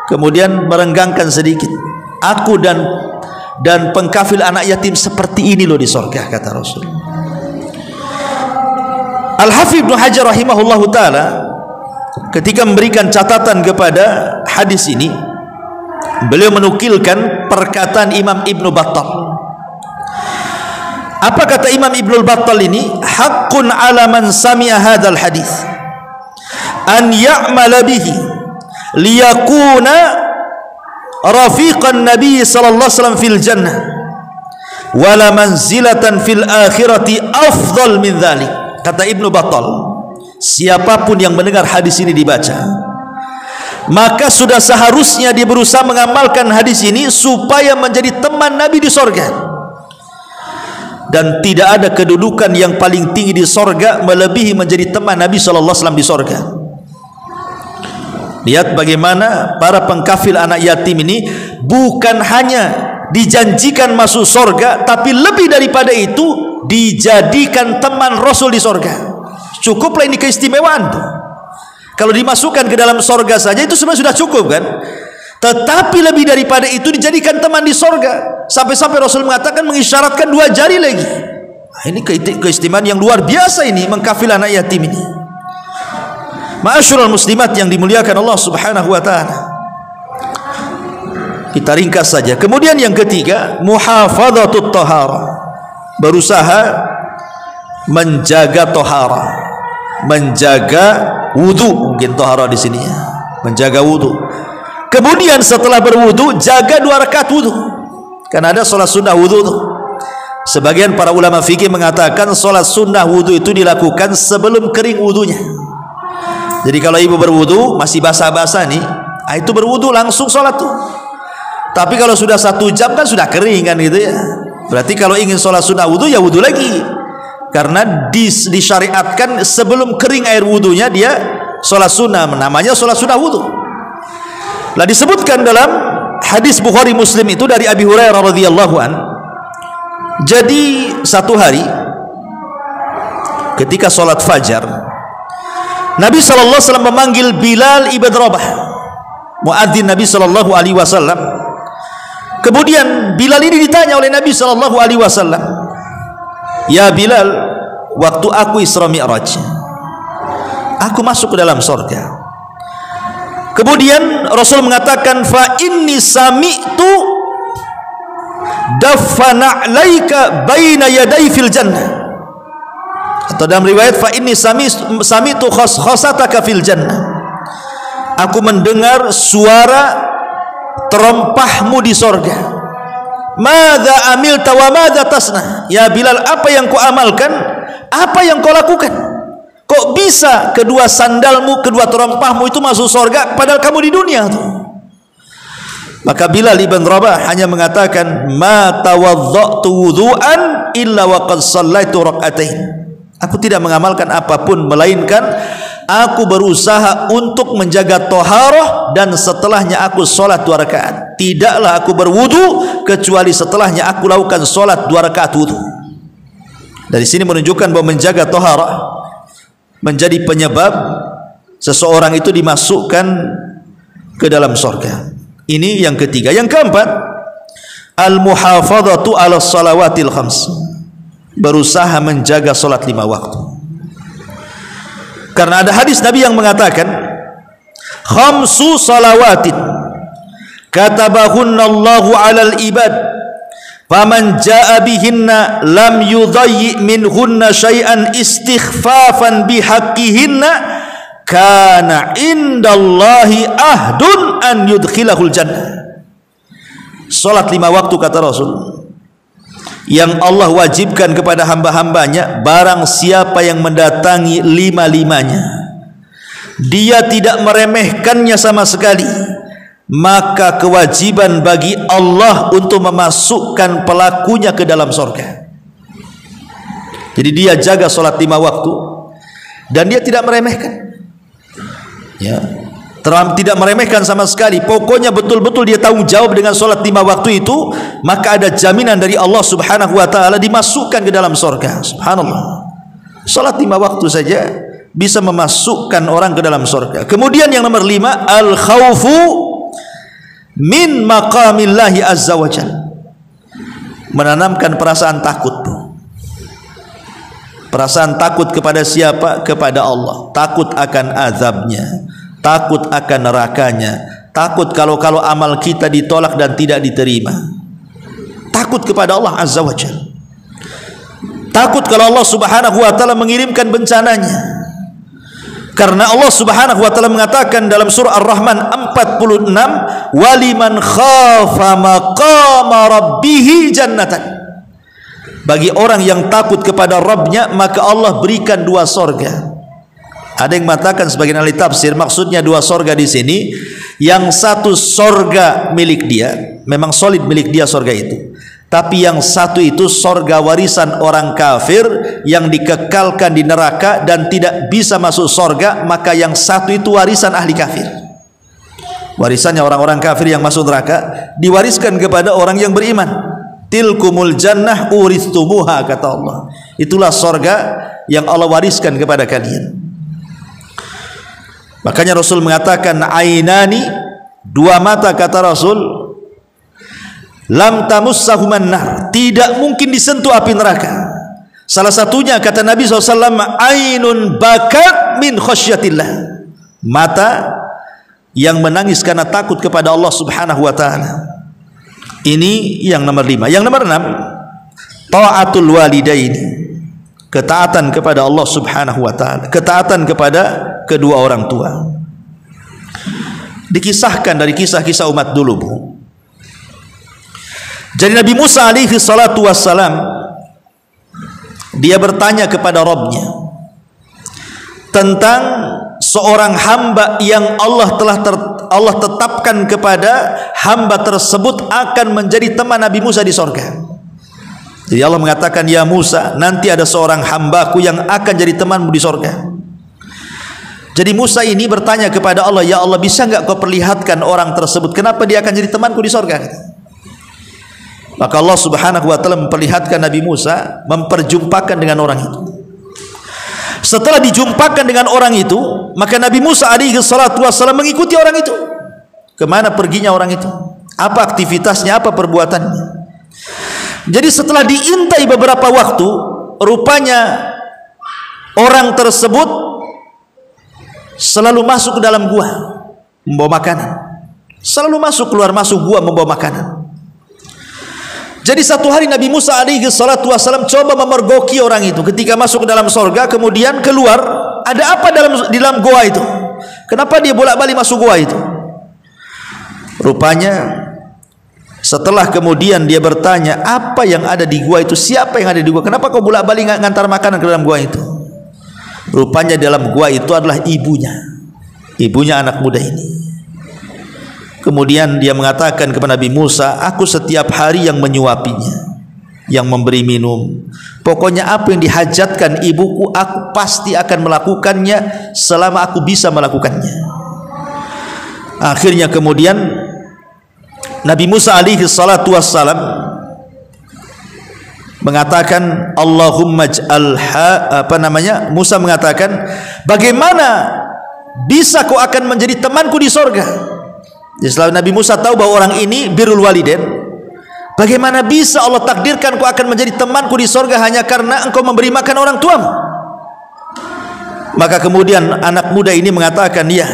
Kemudian merenggangkan sedikit. Aku dan pengkafil anak yatim seperti ini loh di sorga, kata Rasul. Al-Hafidz Ibnu Hajar rahimahullahu ta'ala ketika memberikan catatan kepada hadis ini, beliau menukilkan perkataan Imam Ibnu Battal. Apa kata Imam Ibnu Battal ini? Haqqun ala man sami'a hadzal hadis an ya'mala bihi liyakuna rafiqan Nabi sallallahu alaihi wasallam fil jannah wala manzilatan fil akhirati afdal min dzalik. Kata Ibnu Battal, siapapun yang mendengar hadis ini dibaca, maka sudah seharusnya dia berusaha mengamalkan hadis ini supaya menjadi teman Nabi di sorga. dan tidak ada kedudukan yang paling tinggi di sorga melebihi menjadi teman Nabi SAW di sorga. Lihat bagaimana para pengkafil anak yatim ini bukan hanya dijanjikan masuk sorga, tapi lebih daripada itu dijadikan teman Rasul di sorga. Cukuplah ini keistimewaan tuh. Kalau dimasukkan ke dalam sorga saja itu sebenarnya sudah cukup kan. Tetapi lebih daripada itu dijadikan teman di sorga. Sampai-sampai Rasul mengatakan, mengisyaratkan 2 jari lagi. Nah, ini keistimewaan yang luar biasa ini, mengkafil anak yatim ini. Ma'asyiral muslimat yang dimuliakan Allah Subhanahu wa taala. Kita ringkas saja. Kemudian yang ketiga, muhafadhatut thahara. Berusaha menjaga thahara, menjaga wudu. Mungkin thahara di sini ya. Menjaga wudu. Kemudian setelah berwudu jaga 2 rakaat wudu. Karena ada salat sunnah wudu tuh. Sebagian para ulama fikih mengatakan salat sunnah wudu itu dilakukan sebelum kering wudunya. Jadi kalau ibu berwudu masih basah-basah nih, itu berwudu langsung salat tuh. Tapi kalau sudah 1 jam kan sudah kering kan gitu ya. Berarti kalau ingin salat sunnah wudu ya wudu lagi. Karena disyariatkan sebelum kering air wudunya dia salat sunnah, namanya salat sunnah wudu. Lah disebutkan dalam hadis Bukhari Muslim itu dari Abi Hurairah radhiyallahu an. Jadi satu hari ketika salat fajar, Nabi sallallahu alaihi wasallam memanggil Bilal ibn Rabah, muadzin Nabi sallallahu alaihi wasallam. Kemudian Bilal ini ditanya oleh Nabi sallallahu alaihi wasallam, "Ya Bilal, waktu aku Isra Mi'raj, aku masuk ke dalam surga." Kemudian Rasul mengatakan, fa inni sami'tu dafana 'alaika baina yaday fil jannah. Atau dalam riwayat fa inni sami'tu khasataka fil jannah. Aku mendengar suara terompahmu di sorga. Madza amilta wa madza tasna? Ya Bilal, apa yang kau amalkan? Apa yang kau lakukan? Kok bisa kedua sandalmu, kedua terompahmu itu masuk surga padahal kamu di dunia tuh? Maka Bilal ibn Rabah hanya mengatakan, ma tawadda'tu wudu'an illa wa qad shallaitu rak'atain. Aku tidak mengamalkan apapun melainkan aku berusaha untuk menjaga taharah dan setelahnya aku salat 2 rakaat. Tidaklah aku berwudu kecuali setelahnya aku lakukan salat 2 rakaat wudu. Dari sini menunjukkan bahwa menjaga taharah menjadi penyebab seseorang itu dimasukkan ke dalam surga. Ini yang ketiga. Yang keempat, al-muhafadhatu 'ala shalawatil khams. Berusaha menjaga salat 5 waktu. Karena ada hadis Nabi yang mengatakan, khamsu salawatin katabahunna Allahu 'alal ibad. Faman jaa bihinna lam yudayyi minhunna syai'an istighfafan bihaqqihinna kana indallahi ahdun an yudkhilahul jannah. Salat 5 waktu kata Rasul yang Allah wajibkan kepada hamba-hambanya, barang siapa yang mendatangi 5-5-nya dia tidak meremehkannya sama sekali, maka kewajiban bagi Allah untuk memasukkan pelakunya ke dalam surga. Jadi dia jaga salat 5 waktu dan dia tidak meremehkan, ya, tidak meremehkan sama sekali. Pokoknya betul-betul dia tanggung jawab dengan salat 5 waktu itu, maka ada jaminan dari Allah Subhanahu wa taala dimasukkan ke dalam surga. Subhanallah. Salat 5 waktu saja bisa memasukkan orang ke dalam surga. Kemudian yang nomor 5, al khaufu min maqamillahi azza wa jalla. Menanamkan perasaan takut. Perasaan takut kepada siapa? Kepada Allah. Takut akan azabnya, takut akan nerakanya, takut kalau amal kita ditolak dan tidak diterima. Takut kepada Allah azza wa jalla. Takut kalau Allah Subhanahu wa taala mengirimkan bencananya. Karena Allah Subhanahu wa taala mengatakan dalam surah Ar-Rahman 46, waliman khafa maqama rabbih jannatan. Bagi orang yang takut kepada Rabbnya, maka Allah berikan 2 sorga. Ada yang mengatakan sebagian ahli tafsir maksudnya 2 sorga di sini, yang satu sorga milik dia, memang solid milik dia sorga itu. Tapi yang satu itu sorga warisan orang kafir yang dikekalkan di neraka dan tidak bisa masuk sorga. Maka yang satu itu warisan ahli kafir. Warisannya orang-orang kafir yang masuk neraka diwariskan kepada orang yang beriman. Tilkumul jannah uristumuha, kata Allah. Itulah sorga yang Allah wariskan kepada kalian. Makanya Rasul mengatakan ainani, dua mata, kata Rasul, lam tamussahuman nar, tidak mungkin disentuh api neraka. Salah satunya kata Nabi SAW, ainun bakat min khasyatillah, mata yang menangis karena takut kepada Allah Subhanahu wa ta'ala. Ini yang nomor 5. Yang nomor 6, ta'atul walidaini, ketaatan kepada Allah Subhanahu wa ta'ala, ketaatan kepada kedua orang tua. Dikisahkan dari kisah-kisah umat dulu, Bu. Jadi Nabi Musa alaihi salatu wassalam, dia bertanya kepada Rabbnya tentang seorang hamba yang Allah tetapkan kepada hamba tersebut akan menjadi teman Nabi Musa di sorga. Jadi Allah mengatakan, ya Musa, nanti ada seorang hambaku yang akan jadi temanmu di sorga. Jadi Musa ini bertanya kepada Allah, ya Allah, bisa enggak kau perlihatkan orang tersebut, kenapa dia akan jadi temanku di sorga? Maka Allah Subhanahu wa ta'ala memperlihatkan Nabi Musa, memperjumpakan dengan orang itu. Setelah dijumpakan dengan orang itu, maka Nabi Musa alaihi salatu wassalam mengikuti orang itu. Kemana perginya orang itu? Apa aktivitasnya? Apa perbuatannya? Jadi setelah diintai beberapa waktu, rupanya orang tersebut selalu masuk ke dalam gua membawa makanan. Selalu masuk keluar masuk gua membawa makanan. Jadi satu hari Nabi Musa alaihi salatu wassalam coba memergoki orang itu ketika masuk ke dalam sorga, kemudian keluar, ada apa di dalam gua itu? Kenapa dia bolak-balik masuk gua itu? Rupanya setelah kemudian dia bertanya, apa yang ada di gua itu? Siapa yang ada di gua? Kenapa kau bolak-balik ngantar makanan ke dalam gua itu? Rupanya dalam gua itu adalah ibunya anak muda ini. Kemudian dia mengatakan kepada Nabi Musa, aku setiap hari yang menyuapinya, yang memberi minum. Pokoknya apa yang dihajatkan ibuku, aku pasti akan melakukannya selama aku bisa melakukannya. Akhirnya kemudian Nabi Musa alaihi salatu wassalam mengatakan, Allahumma Musa mengatakan, bagaimana bisa kau akan menjadi temanku di sorga? Jadi setelah Nabi Musa tahu bahwa orang ini birrul walidain, bagaimana bisa Allah takdirkan kau akan menjadi temanku di sorga hanya karena engkau memberi makan orang tuamu? Maka kemudian anak muda ini mengatakan, ya,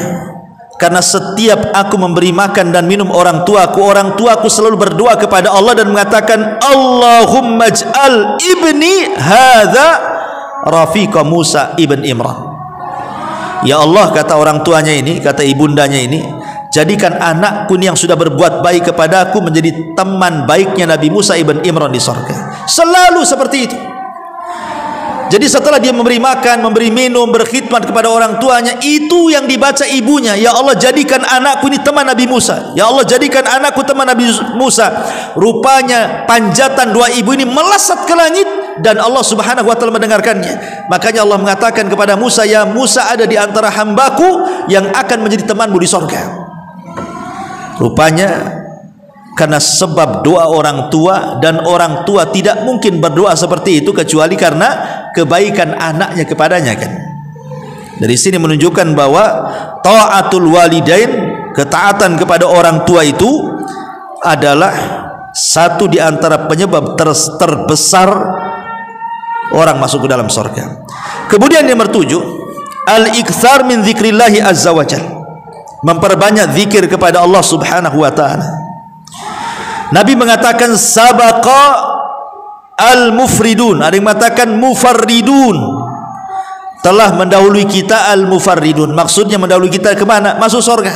karena setiap aku memberi makan dan minum orang tuaku selalu berdoa kepada Allah dan mengatakan, Allahumma ij'al ibni hadza rafiqa Musa ibn Imran. Ya Allah, kata orang tuanya ini, kata ibundanya ini, jadikan anakku yang sudah berbuat baik kepada aku menjadi teman baiknya Nabi Musa ibn Imran di surga. Selalu seperti itu. Jadi setelah dia memberi makan, memberi minum, berkhidmat kepada orang tuanya, itu yang dibaca ibunya, ya Allah, jadikan anakku ini teman Nabi Musa. Ya Allah, jadikan anakku teman Nabi Musa. Rupanya panjatan dua ibu ini melesat ke langit dan Allah Subhanahu wa ta'ala mendengarkannya. Makanya Allah mengatakan kepada Musa, ya Musa, ada di antara hambaku yang akan menjadi temanmu di surga. Rupanya karena sebab doa orang tua, dan orang tua tidak mungkin berdoa seperti itu kecuali karena kebaikan anaknya kepadanya, kan. Dari sini menunjukkan bahwa ta'atul walidain, ketaatan kepada orang tua itu adalah satu di antara penyebab terbesar orang masuk ke dalam surga. Kemudian yang nomor 7, al-iktsar min dzikrillahi azza wajalla, memperbanyak zikir kepada Allah Subhanahu wa ta'ala. Nabi mengatakan sabaqa al-mufridun, ada yang mengatakan mufarridun, telah mendahului kita al-mufarridun. Maksudnya mendahului kita ke mana? Masuk surga.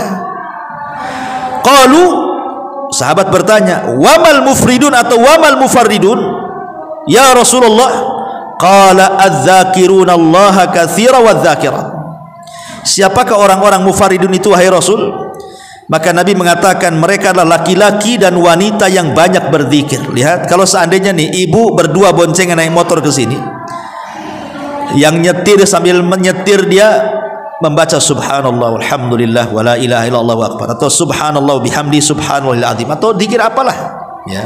Qalu, sahabat bertanya, wamal mufridun atau wamal mufarridun ya Rasulullah? Qala adz-dzakiruna Allaha katsira wadz-dzakirat. Siapakah orang-orang mufaridun itu, wahai Rasul? Maka Nabi mengatakan mereka adalah laki-laki dan wanita yang banyak berzikir. Lihat, kalau seandainya nih ibu berdua boncengan naik motor ke sini, yang nyetir sambil menyetir dia membaca subhanallah walhamdulillah wala ilaha illallah akbar, atau subhanallah bihamdi subhanallahil azim, atau zikir apalah ya.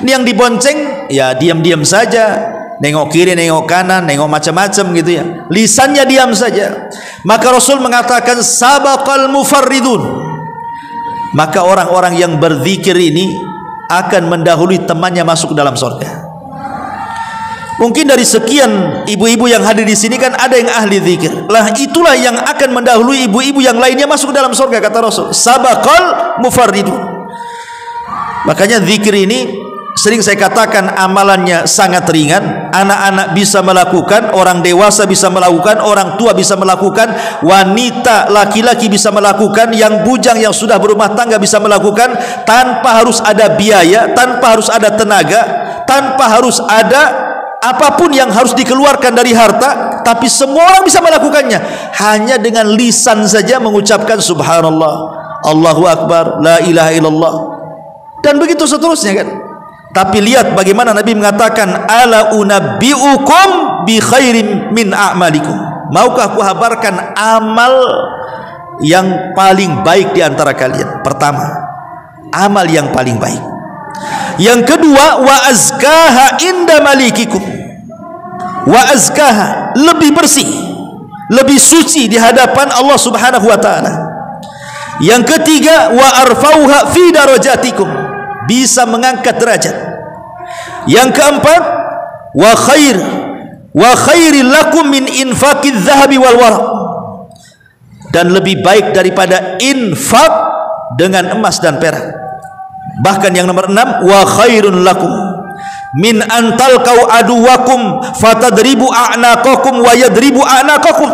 Ini yang dibonceng ya diam-diam saja, nengok kiri, nengok kanan, nengok macam-macam gitu ya. Lisannya diam saja. Maka Rasul mengatakan sabaqal mufarridun. Maka orang-orang yang berzikir ini akan mendahului temannya masuk dalam surga. Mungkin dari sekian ibu-ibu yang hadir di sini kan ada yang ahli zikir. Lah itulah yang akan mendahului ibu-ibu yang lainnya masuk dalam surga, kata Rasul. Sabaqal mufarridun. Makanya zikir ini sering saya katakan amalannya sangat ringan. Anak-anak bisa melakukan, orang dewasa bisa melakukan, orang tua bisa melakukan, wanita laki-laki bisa melakukan, yang bujang yang sudah berumah tangga bisa melakukan, tanpa harus ada biaya, tanpa harus ada tenaga, tanpa harus ada apapun yang harus dikeluarkan dari harta, tapi semua orang bisa melakukannya hanya dengan lisan saja mengucapkan subhanallah, Allahu akbar, la ilaha illallah, dan begitu seterusnya kan. Tapi lihat bagaimana Nabi mengatakan ala unabbiukum bi khairin min a'malikum. Maukah aku habarkan amal yang paling baik di antara kalian? Pertama, amal yang paling baik. Yang kedua, wa azkaha inda malikikum. Wa azkaha, lebih bersih, lebih suci di hadapan Allah Subhanahu wa taala. Yang ketiga, wa arfauha fi darajatikum, bisa mengangkat derajat. Yang keempat, wa khairil lakum min infaqiz zahabi wal waraq, dan lebih baik daripada infak dengan emas dan perak. Bahkan yang nomor 6, wa khairun lakum min antalqau aduwakum fatadribu a'naqakum wa yadribu a'naqakum,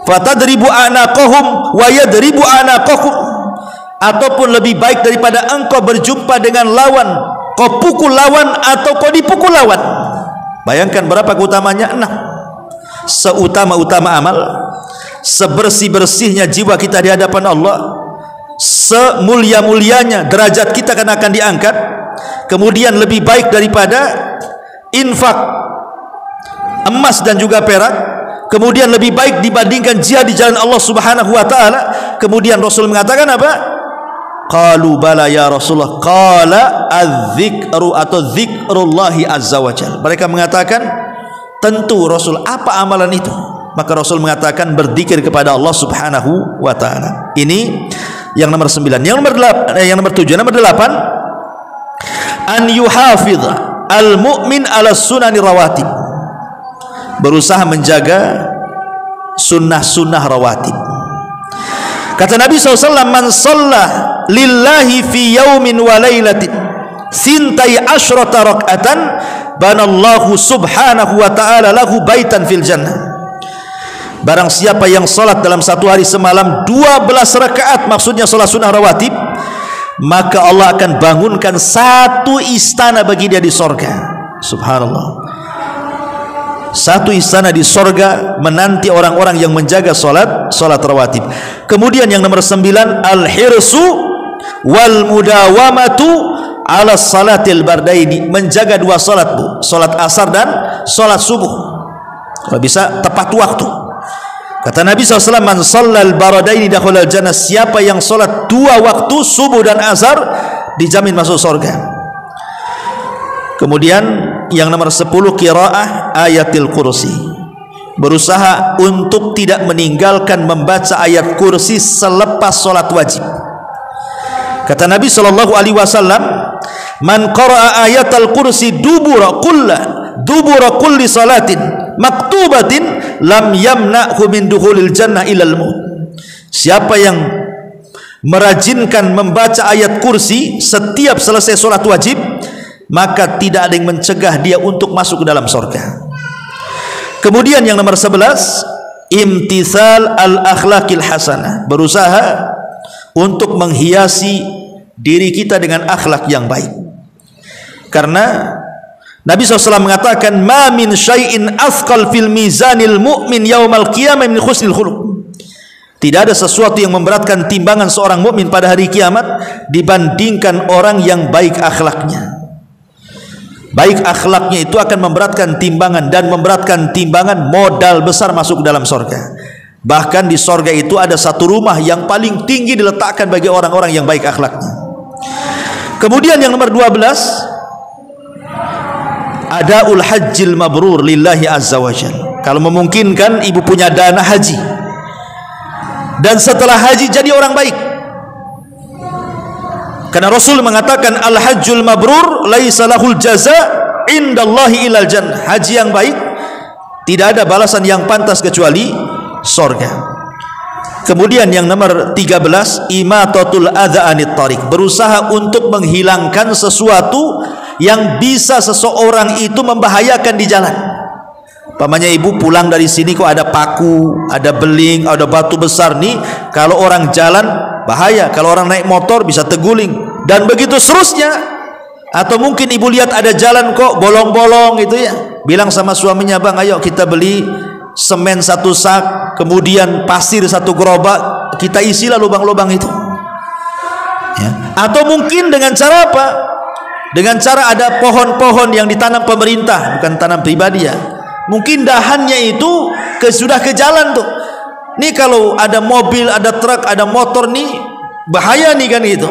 fatadribu a'naqahum wa yadribu a'naqakum. Ataupun lebih baik daripada engkau berjumpa dengan lawan, kau pukul lawan atau kau dipukul lawan. Bayangkan berapa keutamanya? 6. Seutama-utama amal, sebersih-bersihnya jiwa kita di hadapan Allah, semulia-mulianya derajat kita akan diangkat, kemudian lebih baik daripada infak emas dan juga perak, kemudian lebih baik dibandingkan jihad di jalan Allah Subhanahu wa taala. Kemudian Rasul mengatakan apa? Qalu bala ya Rasulullah, qala az-zikru atau zikrullahi azza wa jalla. Mereka mengatakan, tentu Rasul, apa amalan itu? Maka Rasul mengatakan berzikir kepada Allah Subhanahu wa taala. Ini yang nomor 9. Yang nomor 7, nomor 8, an yuhafidh al-mu'min ala sunani rawatib. Berusaha menjaga sunnah-sunnah rawatib. Kata Nabi SAW, man shalla lillahi fi yaumin wa lailatin sintai asyrata rak'atan banallahu subhanahu wa ta'ala lahu baitan fil jannah. Barang siapa yang salat dalam satu hari semalam 12 rakaat, maksudnya salat sunnah rawatib, maka Allah akan bangunkan satu istana bagi dia di sorga. Subhanallah. Satu istana di sorga menanti orang-orang yang menjaga salat rawatib. Kemudian yang nomor 9, al-hirsu wal mudawamatu ala salatil bardaini, menjaga 2 salat, Bu, salat asar dan salat subuh, kalau bisa tepat waktu. Kata Nabi SAW, man shallal baradaini dakhulal jannah, siapa yang salat 2 waktu subuh dan asar dijamin masuk surga. Kemudian yang nomor 10, qiraah ayatil kursi, berusaha untuk tidak meninggalkan membaca ayat kursi selepas salat wajib. Kata Nabi SAW, man qara'a ayatal kursi dubura kulli salatin maktubatin lam yamna'hu min dukhulil jannah ilal maut. Siapa yang merajinkan membaca ayat kursi setiap selesai salat wajib, maka tidak ada yang mencegah dia untuk masuk ke dalam surga. Kemudian yang nomor 11, imtithal al-akhlaqil hasanah, berusaha untuk menghiasi diri kita dengan akhlak yang baik. Karena Nabi SAW mengatakan, ma min syai'in athqal fil mizanil mu'min yaumal qiyamah min husnil khuluq. Tidak ada sesuatu yang memberatkan timbangan seorang mukmin pada hari kiamat dibandingkan orang yang baik akhlaknya. Baik akhlaknya itu akan memberatkan timbangan, dan memberatkan timbangan modal besar masuk dalam sorga. Bahkan di sorga itu ada satu rumah yang paling tinggi diletakkan bagi orang-orang yang baik akhlaknya. Kemudian yang nomor 12, adaul hajjil mabrur lillahi azza wa jalla. Kalau memungkinkan ibu punya dana haji, dan setelah haji jadi orang baik. Karena Rasul mengatakan al-hajjul mabrur laisa lahul jaza indallahi ilal jannah. Haji yang baik tidak ada balasan yang pantas kecuali sorga. Kemudian yang nomor 13, imatatul adza anit tariq, berusaha untuk menghilangkan sesuatu yang bisa seseorang itu membahayakan di jalan. Pamannya ibu pulang dari sini kok ada paku, ada beling, ada batu besar nih. Kalau orang jalan bahaya, kalau orang naik motor bisa terguling, dan begitu seterusnya. Atau mungkin ibu lihat ada jalan kok bolong-bolong gitu ya, bilang sama suaminya, bang ayo kita beli semen 1 sak, kemudian pasir 1 gerobak, kita isilah lubang-lubang itu ya. Atau mungkin dengan cara apa? Dengan cara ada pohon-pohon yang ditanam pemerintah, bukan tanam pribadi ya. Mungkin dahannya itu sudah ke jalan tuh. Nih kalau ada mobil, ada truk, ada motor nih bahaya nih kan gitu.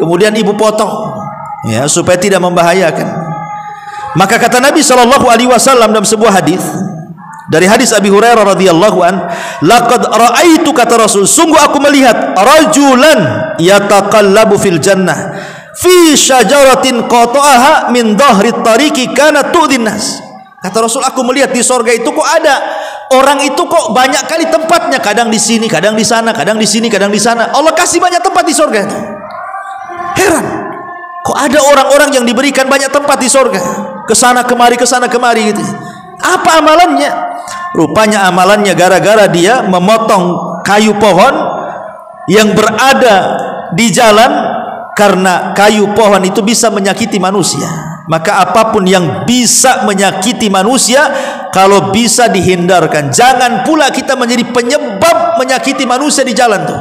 Kemudian ibu potong ya supaya tidak membahayakan. Maka kata Nabi SAW dalam sebuah hadis, dari hadis Abi Hurairah radhiyallahu an, laqad ra'aitu, kata Rasul, sungguh aku melihat rajulan yataqallabu fil jannah fi syajaratin qata'aha min dhahri tariqi kana tu'dhin nas. Kata Rasul, aku melihat di sorga itu kok ada orang itu kok banyak kali tempatnya, kadang di sini, kadang di sana, kadang di sini, kadang di sana. Allah kasih banyak tempat di sorga itu. Heran, kok ada orang-orang yang diberikan banyak tempat di sorga, kesana kemari gitu. Apa amalannya? Rupanya amalannya gara-gara dia memotong kayu pohon yang berada di jalan, karena kayu pohon itu bisa menyakiti manusia. Maka apapun yang bisa menyakiti manusia, kalau bisa dihindarkan. Jangan pula kita menjadi penyebab menyakiti manusia di jalan tuh.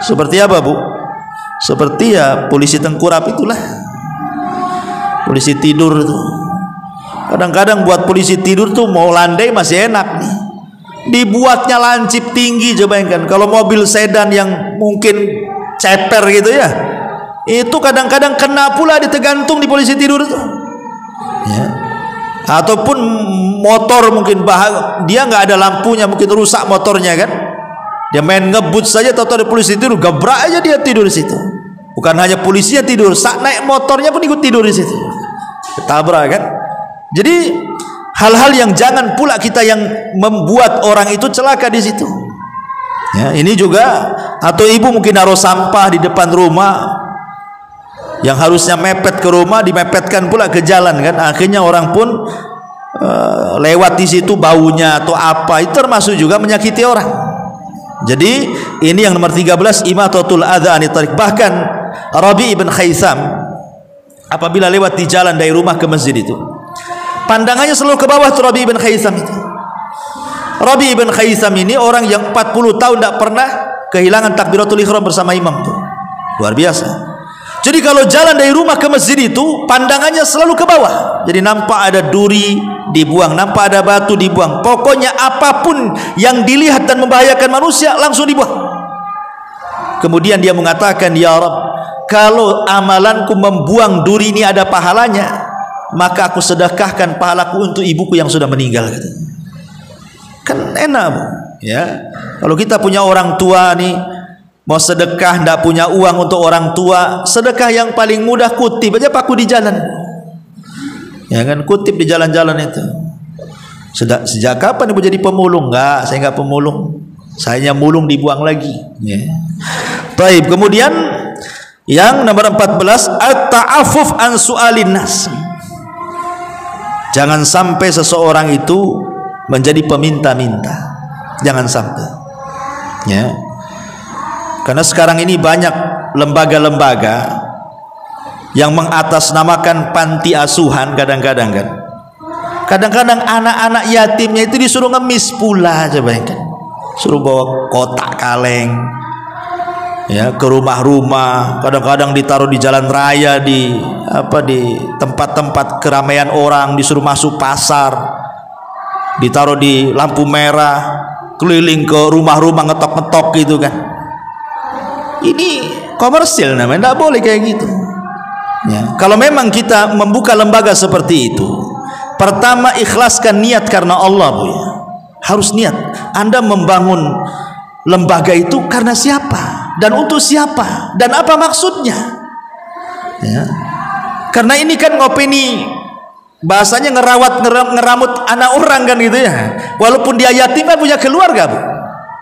Seperti apa bu? Seperti ya polisi tengkurap itulah, polisi tidur tuh. Kadang-kadang buat polisi tidur tuh mau landai masih enak nih, dibuatnya lancip tinggi. Coba bayangkan kalau mobil sedan yang mungkin ceper gitu ya, itu kadang-kadang kena pula ditergantung di polisi tidur itu ya. Ataupun motor mungkin dia nggak ada lampunya, mungkin rusak motornya kan, dia main ngebut saja tahu ada polisi tidur, gebrak aja dia tidur di situ. Bukan hanya polisinya tidur, saat naik motornya pun ikut tidur di situ, ketabrak kan. Jadi hal-hal yang jangan pula kita yang membuat orang itu celaka di situ ya. Ini juga, atau ibu mungkin naruh sampah di depan rumah yang harusnya mepet ke rumah, dimepetkan pula ke jalan kan. Akhirnya orang pun lewat di situ, baunya atau apa itu termasuk juga menyakiti orang. Jadi ini yang nomor 13, imatatul adza anit tariq. Bahkan Rabi ibn Khaisam apabila lewat di jalan dari rumah ke masjid itu, pandangannya selalu ke bawah tuh Rabi ibn Khaisam itu. Rabi ibn Khaisam ini orang yang 40 tahun tidak pernah kehilangan takbiratul ihram bersama imam tuh. Luar biasa. Jadi kalau jalan dari rumah ke masjid itu pandangannya selalu ke bawah. Jadi nampak ada duri dibuang, nampak ada batu dibuang. Pokoknya apapun yang dilihat dan membahayakan manusia langsung dibuang. Kemudian dia mengatakan, ya Rabb, kalau amalanku membuang duri ini ada pahalanya, maka aku sedekahkan pahalaku untuk ibuku yang sudah meninggal. Kan enak bu ya. Kalau kita punya orang tua nih, mau sedekah tidak punya uang untuk orang tua, sedekah yang paling mudah kutip aja paku di jalan ya kan, kutip di jalan-jalan itu. Sejak kapan ibu jadi pemulung? Enggak, saya enggak pemulung, saya mulung dibuang lagi ya. Baik, kemudian yang nomor 14, at-ta'affuf an su'alin nas. Jangan sampai seseorang itu menjadi peminta-minta, jangan sampai ya. Karena sekarang ini banyak lembaga-lembaga yang mengatasnamakan panti asuhan. Kadang-kadang kan, kadang-kadang anak-anak yatimnya itu disuruh ngemis pula. Coba bayangkan, suruh bawa kotak kaleng, ya, ke rumah-rumah, kadang-kadang ditaruh di jalan raya, di tempat-tempat keramaian orang, disuruh masuk pasar, ditaruh di lampu merah, keliling ke rumah-rumah ngetok-ngetok gitu kan. Ini komersil namanya, tidak boleh kayak gitu. Ya, kalau memang kita membuka lembaga seperti itu, pertama ikhlaskan niat karena Allah, Bu, ya. Harus niat. Anda membangun lembaga itu karena siapa dan untuk siapa dan apa maksudnya, ya. Karena ini kan ngopeni, bahasanya ngeramut anak orang kan gitu ya. Walaupun dia yatim kan punya keluarga, Bu.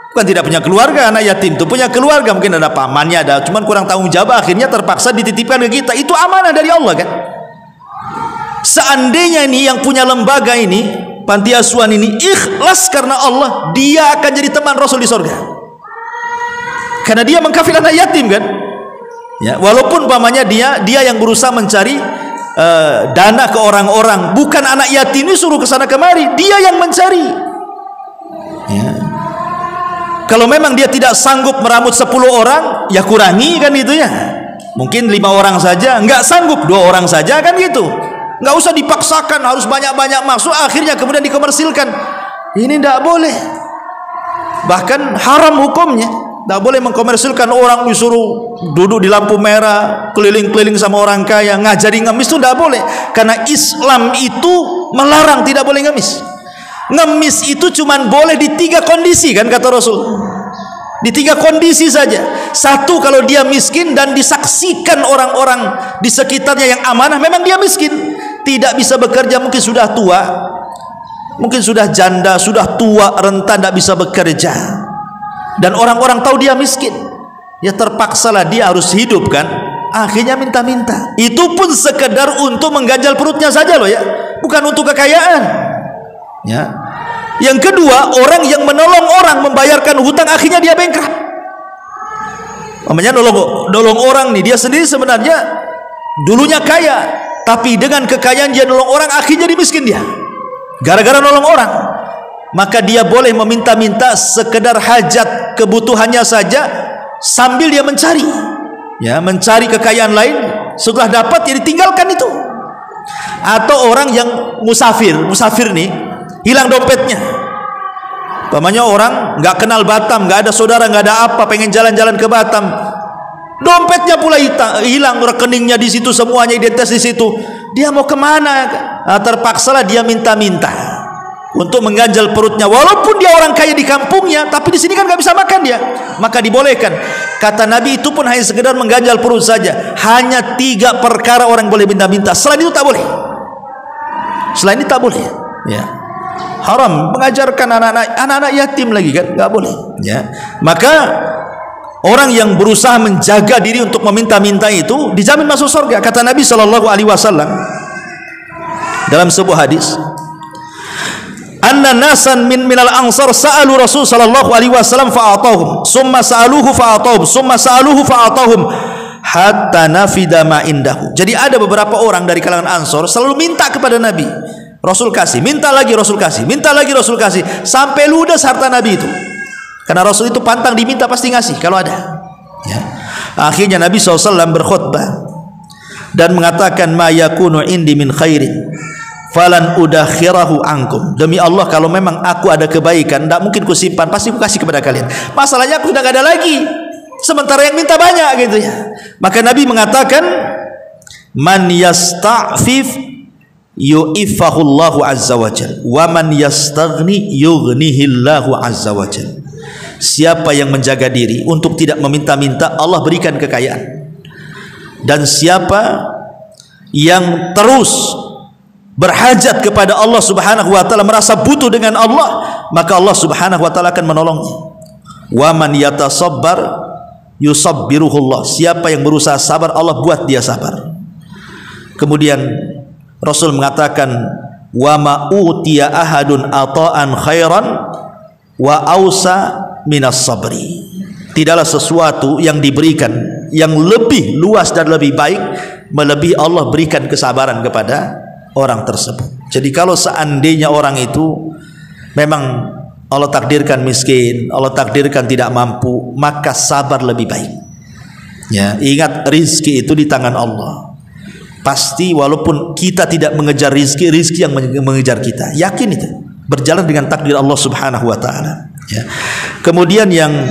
Bukan tidak punya keluarga, anak yatim itu punya keluarga, mungkin ada pamannya, ada, cuman kurang tanggung jawab, akhirnya terpaksa dititipkan ke kita. Itu amanah dari Allah kan. Seandainya ini yang punya lembaga ini, panti asuhan ini ikhlas karena Allah, dia akan jadi teman Rasul di surga. Karena dia mengkafil anak yatim kan. Ya, walaupun pamannya dia yang berusaha mencari dana ke orang-orang, bukan anak yatim ini suruh ke sana kemari, dia yang mencari. Ya. Kalau memang dia tidak sanggup meramut 10 orang, ya kurangi kan gitu ya. Mungkin 5 orang saja, nggak sanggup 2 orang saja kan gitu. Nggak usah dipaksakan harus banyak-banyak masuk, akhirnya kemudian dikomersilkan. Ini tidak boleh. Bahkan haram hukumnya. Tidak boleh mengkomersilkan orang, disuruh duduk di lampu merah, keliling-keliling sama orang kaya, ngajari ngemis, itu tidak boleh. Karena Islam itu melarang tidak boleh ngemis. Ngemis itu cuman boleh di 3 kondisi kan kata Rasul. Di 3 kondisi saja. 1, kalau dia miskin dan disaksikan orang-orang di sekitarnya yang amanah, memang dia miskin, tidak bisa bekerja, mungkin sudah tua, mungkin sudah janda, sudah tua, rentan, tidak bisa bekerja, dan orang-orang tahu dia miskin, ya terpaksalah dia harus hidup kan, akhirnya minta-minta. Itu pun sekedar untuk mengganjal perutnya saja loh ya, bukan untuk kekayaan. Ya. Yang kedua, orang yang menolong orang membayarkan hutang, akhirnya dia bengkak. Namanya nolong orang nih, dia sendiri sebenarnya dulunya kaya, tapi dengan kekayaan dia nolong orang, akhirnya jadi miskin dia gara-gara nolong orang. Maka dia boleh meminta-minta sekedar hajat kebutuhannya saja sambil dia mencari, ya, mencari kekayaan lain. Setelah dapat ya ditinggalkan itu. Atau orang yang musafir nih, hilang dompetnya. Pamannya orang nggak kenal Batam, nggak ada saudara, nggak ada apa, pengen jalan-jalan ke Batam, dompetnya pula hilang, rekeningnya di situ, semuanya identitas di situ. Dia mau kemana? Nah, terpaksalah dia minta-minta untuk mengganjal perutnya. Walaupun dia orang kaya di kampungnya, tapi di sini kan nggak bisa makan dia, maka dibolehkan. Kata Nabi, itu pun hanya sekedar mengganjal perut saja. Hanya 3 perkara orang boleh minta-minta. Selain itu tak boleh. Selain itu tak boleh. Ya. Haram mengajarkan anak-anak yatim lagi kan, nggak boleh. Ya. Maka orang yang berusaha menjaga diri untuk meminta-minta itu dijamin masuk surga. Kata Nabi SAW dalam sebuah hadis, anna nasan minal ansar sa'alu Rasul sallallahu alaihi wasallam fa'atahum, summa sa'aluhu fa'atahum, summa sa'aluhu fa'atahum, hatta nafida ma indahu. Jadi ada beberapa orang dari kalangan Ansor selalu minta kepada Nabi, Rasul kasih, minta lagi Rasul kasih, minta lagi Rasul kasih, sampai ludes harta Nabi itu. Karena Rasul itu pantang diminta pasti ngasih kalau ada. Ya. Akhirnya Nabi SAW berkhutbah dan mengatakan, ma yakunu indi min khairin falan udakhirahu ankum. Demi Allah, kalau memang aku ada kebaikan, tidak mungkin ku simpan, pasti ku kasih kepada kalian. Masalahnya aku sudah tidak ada lagi, sementara yang minta banyak gitu ya. Maka Nabi mengatakan, man yasta'fif yu'ifahullahu azza wa jal, wa man yastaghni yughnihillahu azza wa jal. Siapa yang menjaga diri untuk tidak meminta-minta, Allah berikan kekayaan. Dan siapa yang terus berhajat kepada Allah Subhanahu wa taala, merasa butuh dengan Allah, maka Allah Subhanahu wa taala akan menolongnya. Wa man yatasabbar yusabbiruhullah. Siapa yang berusaha sabar, Allah buat dia sabar. Kemudian Rasul mengatakan, wa ma utiya ahadun ata'an khairan wa ausa minas sabri. Tidaklah sesuatu yang diberikan yang lebih luas dan lebih baik melebihi Allah berikan kesabaran kepada orang tersebut. Jadi kalau seandainya orang itu memang Allah takdirkan miskin, Allah takdirkan tidak mampu, maka sabar lebih baik. Ya, ingat rizki itu di tangan Allah. Pasti walaupun kita tidak mengejar rizki, rizki yang mengejar kita. Yakin itu. Berjalan dengan takdir Allah Subhanahu wa taala. Ya. Kemudian yang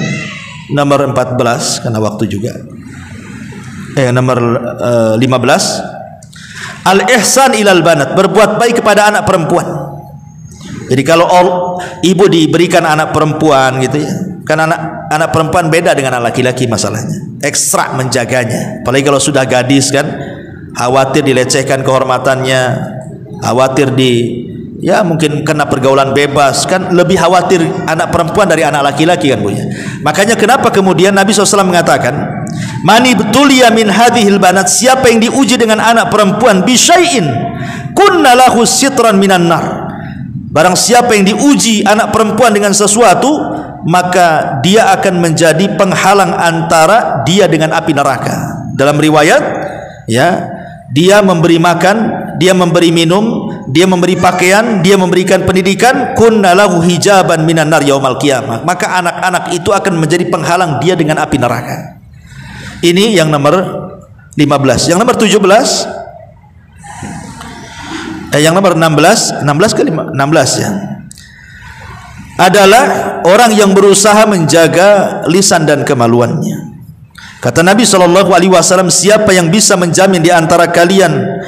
nomor 14 karena waktu juga. Nomor 15, al-ihsan ilal banat, berbuat baik kepada anak perempuan. Jadi kalau ibu diberikan anak perempuan gitu ya, kan anak perempuan beda dengan anak laki-laki masalahnya, ekstra menjaganya. Apalagi kalau sudah gadis kan, khawatir dilecehkan kehormatannya, khawatir ya mungkin kena pergaulan bebas, kan lebih khawatir anak perempuan dari anak laki-laki kan Bu ya. Makanya kenapa kemudian Nabi SAW mengatakan, mani betulia min hadhil banat, siapa yang diuji dengan anak perempuan bisyai'in kunna lahu sitran minan nar. Barang siapa yang diuji anak perempuan dengan sesuatu, maka dia akan menjadi penghalang antara dia dengan api neraka. Dalam riwayat, ya, dia memberi makan, dia memberi minum, dia memberi pakaian, dia memberikan pendidikan, kunna lahu hijaban minan nar yaumal qiyamah. Maka anak-anak itu akan menjadi penghalang dia dengan api neraka. Ini yang nomor 15. Yang nomor 17, yang nomor 16 ke 16 ya, adalah orang yang berusaha menjaga lisan dan kemaluannya. Kata Nabi SAW, siapa yang bisa menjamin di antara kalian,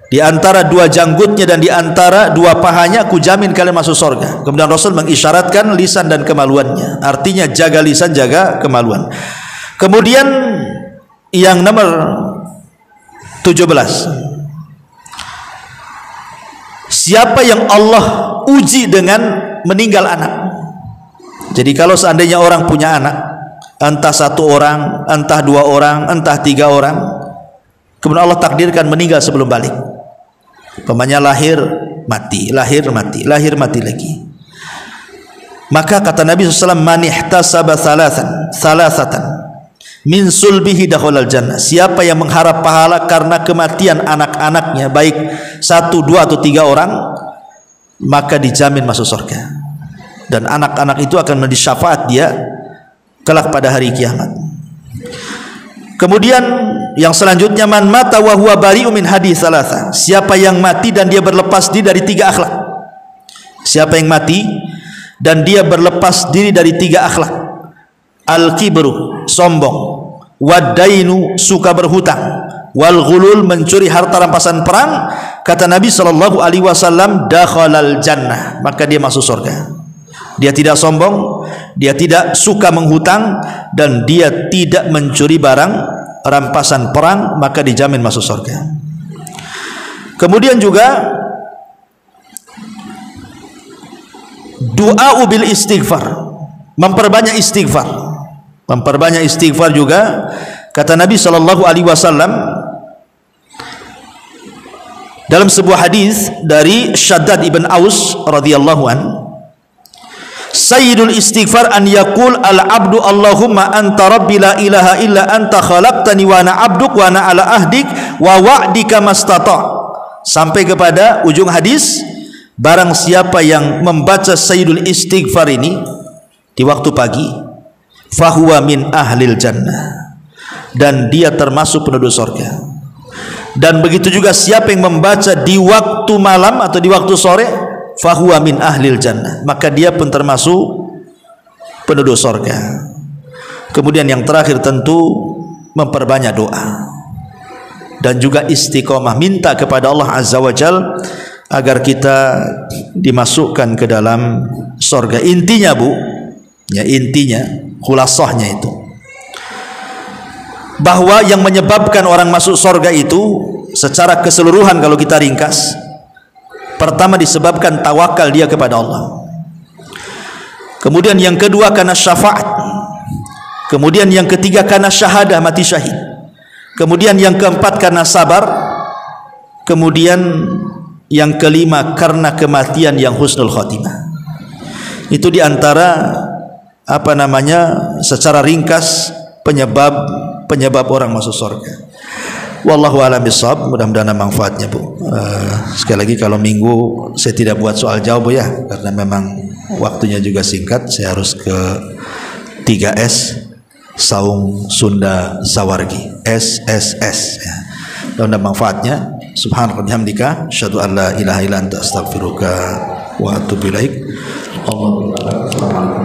di antara dua janggutnya dan di antara dua pahanya, aku jamin kalian masuk surga. Kemudian Rasul mengisyaratkan lisan dan kemaluannya, artinya jaga lisan, jaga kemaluan. Kemudian yang nomor 17, siapa yang Allah uji dengan meninggal anak. Jadi kalau seandainya orang punya anak, entah satu orang, entah dua orang, entah tiga orang, kemudian Allah takdirkan meninggal sebelum balik. Pemanya lahir mati, lahir mati, lahir mati lagi. Maka kata Nabi SAW, man ihtasaba salasatan min sulbihi dakhulal jannah. Siapa yang mengharap pahala karena kematian anak-anaknya, baik satu, dua atau tiga orang, maka dijamin masuk surga. Dan anak-anak itu akan menjadi syafaat dia kelak pada hari kiamat. Kemudian yang selanjutnya, man mata wa huwa bari'u min hadis salasa. Siapa yang mati dan dia berlepas diri dari tiga akhlak. Siapa yang mati dan dia berlepas diri dari tiga akhlak. Al-kibru, sombong, wadainu, suka berhutang, wal ghulul, mencuri harta rampasan perang. Kata Nabi SAW, dakhalal jannah, maka dia masuk surga. Dia tidak sombong, dia tidak suka menghutang, dan dia tidak mencuri barang rampasan perang, maka dijamin masuk surga. Kemudian juga du'a bil istighfar, memperbanyak istighfar. Memperbanyak istighfar juga. Kata Nabi SAW dalam sebuah hadis dari Shaddad ibn Aus radhiyallahu an, sayyidul istighfar an yaqul al abdu Allahumma anta rabbi la ilaha illa anta khalaqtani wa ana abduk wa ana ala ahdik wa wa'dika mastata', sampai kepada ujung hadis. Barang siapa yang membaca sayyidul istighfar ini di waktu pagi, fahuwa min ahlil jannah, dan dia termasuk penduduk surga. Dan begitu juga siapa yang membaca di waktu malam atau di waktu sore, fahuwa min ahlil jannah, maka dia pun termasuk penduduk surga. Kemudian yang terakhir tentu memperbanyak doa dan juga istiqomah, minta kepada Allah Azza wa Jal agar kita dimasukkan ke dalam surga. Intinya Bu, ya intinya, khulasahnya itu, bahwa yang menyebabkan orang masuk surga itu secara keseluruhan kalau kita ringkas, pertama disebabkan tawakal dia kepada Allah. Kemudian yang kedua karena syafaat. Kemudian yang ketiga karena syahadah, mati syahid. Kemudian yang keempat karena sabar. Kemudian yang kelima karena kematian yang husnul khotimah. Itu diantara secara ringkas penyebab orang masuk surga. Wallahu a'lam bishawab. Mudah-mudahan manfaatnya Bu. Sekali lagi kalau minggu saya tidak buat soal jawab Bu ya, karena memang waktunya juga singkat, saya harus ke 3S Saung Sunda Sawargi, SSS ya. Dan manfaatnya. Subhanallah bihamdika asyhadu an la ilaha illa anta astaghfiruka wa atubu ilaik. Allahumma